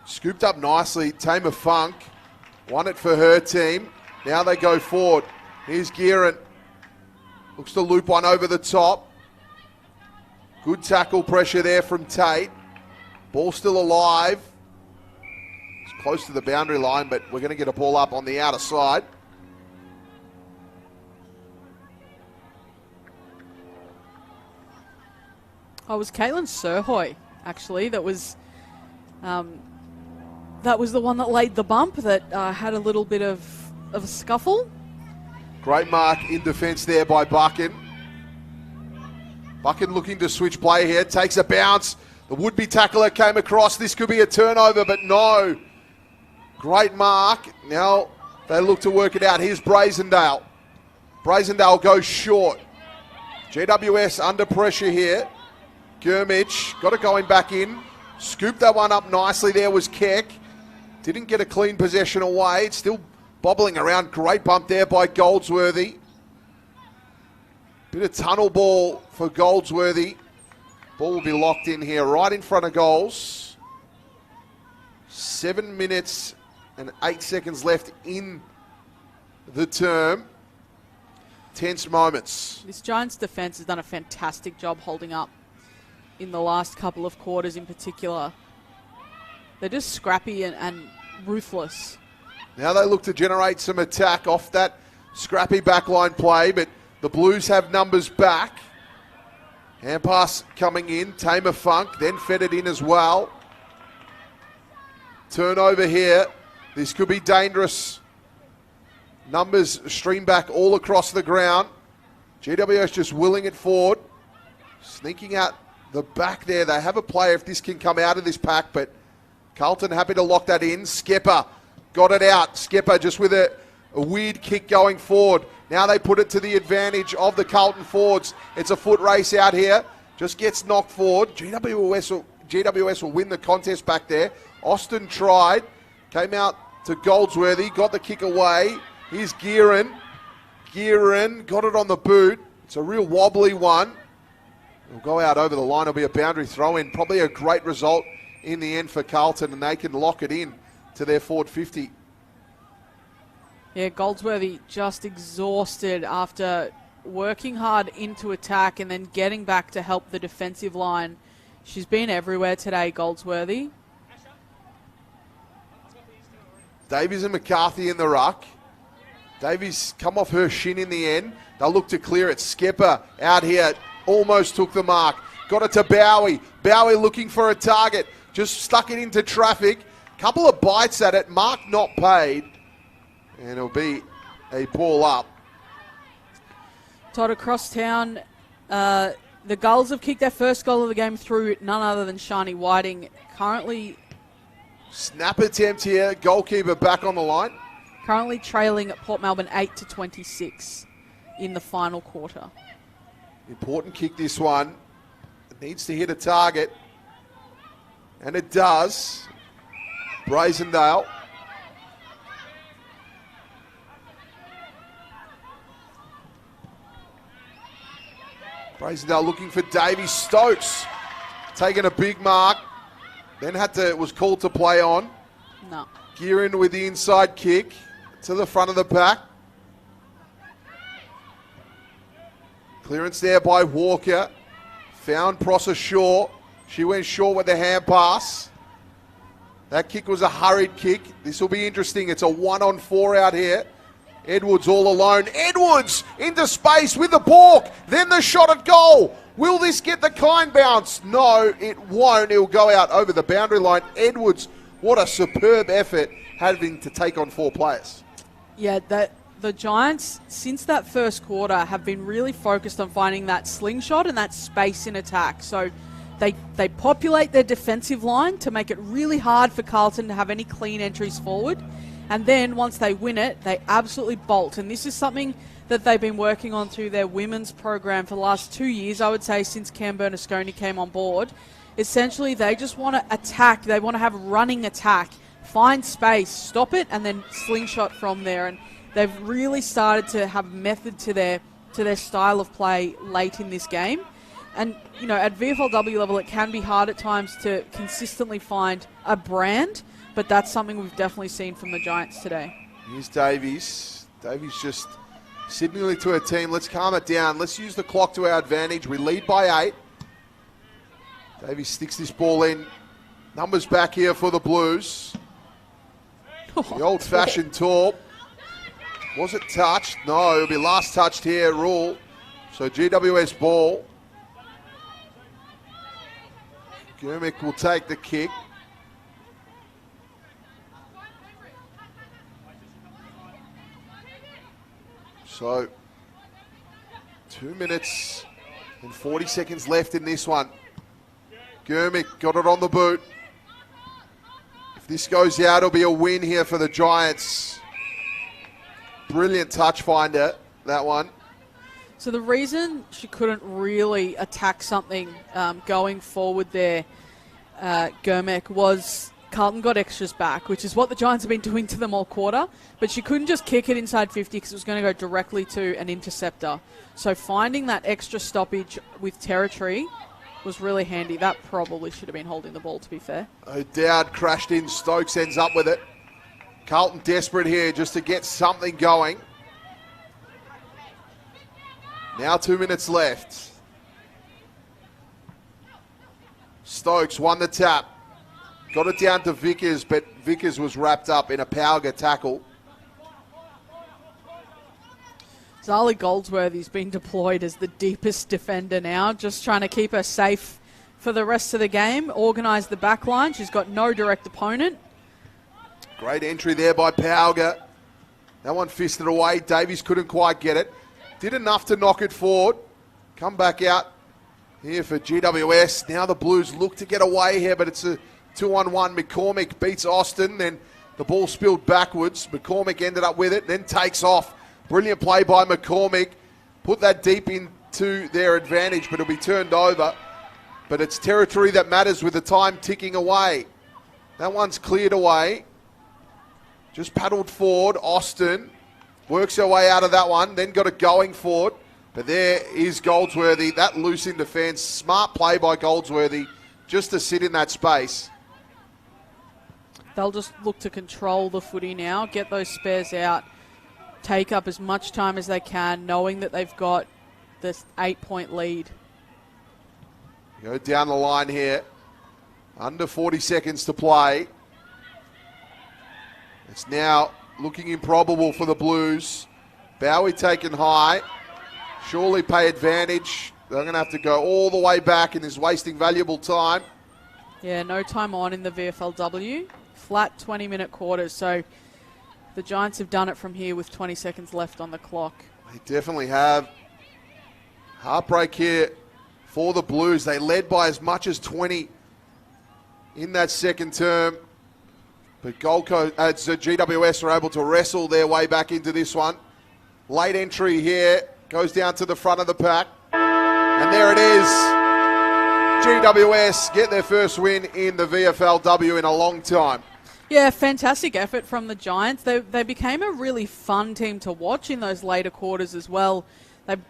S2: Scooped up nicely. Tamer Funk won it for her team. Now they go forward. Here's Gearan. Looks to loop one over the top. Good tackle pressure there from Tate. Ball still alive. It's close to the boundary line, but we're going to get a ball up on the outer side.
S3: Oh, it was Caitlin Surhoy, actually, that was the one that laid the bump that had a little bit of a scuffle.
S2: Great mark in defence there by Buchan. Buchan looking to switch play here. Takes a bounce. The would-be tackler came across. This could be a turnover, but no. Great mark. Now they look to work it out. Here's Brazendale. Brazendale goes short. GWS under pressure here. Gurmich got it going back in. Scooped that one up nicely. There was Keck. Didn't get a clean possession away. It's still bobbling around. Great bump there by Goldsworthy. Bit of tunnel ball for Goldsworthy. Ball will be locked in here right in front of goals. 7 minutes and 8 seconds left in the term. Tense moments.
S3: This Giants defence has done a fantastic job holding up in the last couple of quarters in particular. They're just scrappy and ruthless.
S2: Now they look to generate some attack off that scrappy backline play, but the Blues have numbers back. Hand pass coming in. Tamer Funk then fed it in as well. Turnover here. This could be dangerous. Numbers stream back all across the ground. GWS just willing it forward. Sneaking out the back there. They have a player if this can come out of this pack, but Carlton happy to lock that in. Skepper got it out. Skepper just with a weird kick going forward. Now they put it to the advantage of the Carlton forwards. It's a foot race out here. Just gets knocked forward. GWS will win the contest back there. Austin tried. Came out to Goldsworthy. Got the kick away. Here's Gearan. Gearan got it on the boot. It's a real wobbly one. It'll go out over the line. It'll be a boundary throw in. Probably a great result in the end for Carlton, and they can lock it in to their forward 50.
S3: Yeah, Goldsworthy just exhausted after working hard into attack and then getting back to help the defensive line She's been everywhere today, Goldsworthy.
S2: Davies and McCarthy in the ruck. Davies come off her shin in the end. They'll look to clear it. Skipper out here. Almost took the mark. Got it to Bowie. Bowie looking for a target. Just stuck it into traffic. Couple of bites at it. Mark not paid. And it'll be a ball up.
S3: Todd, across town, the Gulls have kicked their first goal of the game through none other than Shani Whiting. Currently
S2: Snap attempt here. Goalkeeper back on the line.
S3: Currently trailing at Port Melbourne 8-26 in the final quarter.
S2: Important kick this one. It needs to hit a target. And it does. Brazendale. Brazendale looking for Davey. Stokes taking a big mark. Then was called to play on.
S3: No.
S2: Gearin with the inside kick to the front of the pack. Clearance there by Walker. Found Prosser short. She went short with the hand pass. That kick was a hurried kick. This will be interesting. It's a 1-on-4 out here. Edwards all alone. Edwards into space with the balk. Then the shot at goal. Will this get the kind bounce? No, it won't. It'll go out over the boundary line. Edwards, what a superb effort having to take on 4 players.
S3: Yeah, the Giants, since that first quarter, have been really focused on finding that slingshot and that space in attack. So they populate their defensive line to make it really hard for Carlton to have any clean entries forward. And then once they win it, they absolutely bolt. And this is something that they've been working on through their women's program for the last 2 years, I would say, since Cam Bernasconi came on board. Essentially, they just want to attack. They want to have running attack, find space, stop it, and then slingshot from there. And they've really started to have method to their style of play late in this game. And, you know, at VFLW level, it can be hard at times to consistently find a brand, but that's something we've definitely seen from the Giants today.
S2: Here's Davies. Davies just signaling to her team, let's calm it down. Let's use the clock to our advantage. We lead by 8. Davies sticks this ball in. Numbers back here for the Blues. The old-fashioned torp. Was it touched? No, it'll be last touched here, rule. So GWS ball. Gurmick will take the kick. So, 2 minutes and 40 seconds left in this one. Gurmick got it on the boot. If this goes out, it'll be a win here for the Giants. Brilliant touch finder, that one.
S3: So the reason she couldn't really attack something going forward there, Gurmick, was Carlton got extras back, which is what the Giants have been doing to them all quarter. But she couldn't just kick it inside 50 because it was going to go directly to an interceptor. So finding that extra stoppage with territory was really handy. That probably should have been holding the ball, to be fair.
S2: O'Dowd crashed in. Stokes ends up with it. Carlton desperate here just to get something going. Now 2 minutes left. Stokes won the tap. Got it down to Vickers, but Vickers was wrapped up in a Powger tackle.
S3: Zali Goldsworthy's been deployed as the deepest defender now, just trying to keep her safe for the rest of the game, organise the back line. She's got no direct opponent.
S2: Great entry there by Powger. That one fisted away. Davies couldn't quite get it. Did enough to knock it forward. Come back out here for GWS. Now the Blues look to get away here, but it's a 2-on-1. McCormick beats Austin. Then the ball spilled backwards. McCormick ended up with it, then takes off. Brilliant play by McCormick. Put that deep into their advantage, but it'll be turned over. But it's territory that matters with the time ticking away. That one's cleared away. Just paddled forward. Austin works her way out of that one, then got it going forward. But there is Goldsworthy. That loose in defence. Smart play by Goldsworthy just to sit in that space.
S3: They'll just look to control the footy now, get those spares out, take up as much time as they can, knowing that they've got this 8-point lead.
S2: Go down the line here. Under 40 seconds to play. It's now looking improbable for the Blues. Bowie taken high. Surely pay advantage. They're going to have to go all the way back and is wasting valuable time.
S3: Yeah, no time on in the VFLW. Flat 20-minute quarters, so the Giants have done it from here with 20 seconds left on the clock.
S2: They definitely have. Heartbreak here for the Blues. They led by as much as 20 in that second term. But Gold Coast, GWS are able to wrestle their way back into this one. Late entry here. Goes down to the front of the pack. And there it is. GWS get their first win in the VFLW in a long time.
S3: Yeah, fantastic effort from the Giants. They became a really fun team to watch in those later quarters as well.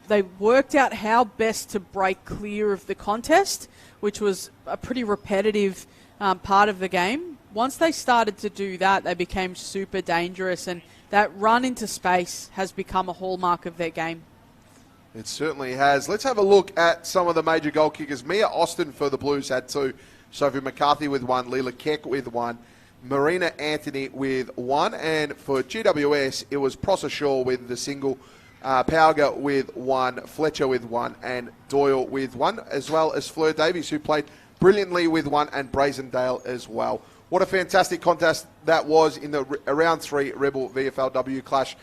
S3: They worked out how best to break clear of the contest, which was a pretty repetitive part of the game. Once they started to do that, they became super dangerous, and that run into space has become a hallmark of their game.
S2: It certainly has. Let's have a look at some of the major goal kickers. Mia Austin for the Blues had 2. Sophie McCarthy with 1. Leela Keck with 1. Marina Anthony with 1. And for GWS, it was Prosser Shaw with the single. Pauga with 1. Fletcher with 1. And Doyle with 1. As well as Fleur Davies, who played brilliantly with 1. And Brazendale as well. What a fantastic contest that was in the round 3 Rebel VFLW clash.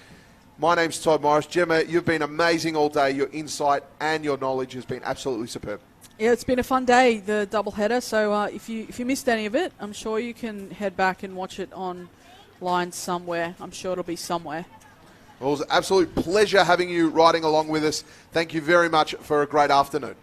S2: My name's Todd Morris. Gemma, you've been amazing all day. Your insight and your knowledge has been absolutely superb.
S3: Yeah, it's been a fun day, the doubleheader. So if you missed any of it, I'm sure you can head back and watch it online somewhere. I'm sure it'll be somewhere.
S2: Well, it was an absolute pleasure having you riding along with us. Thank you very much for a great afternoon.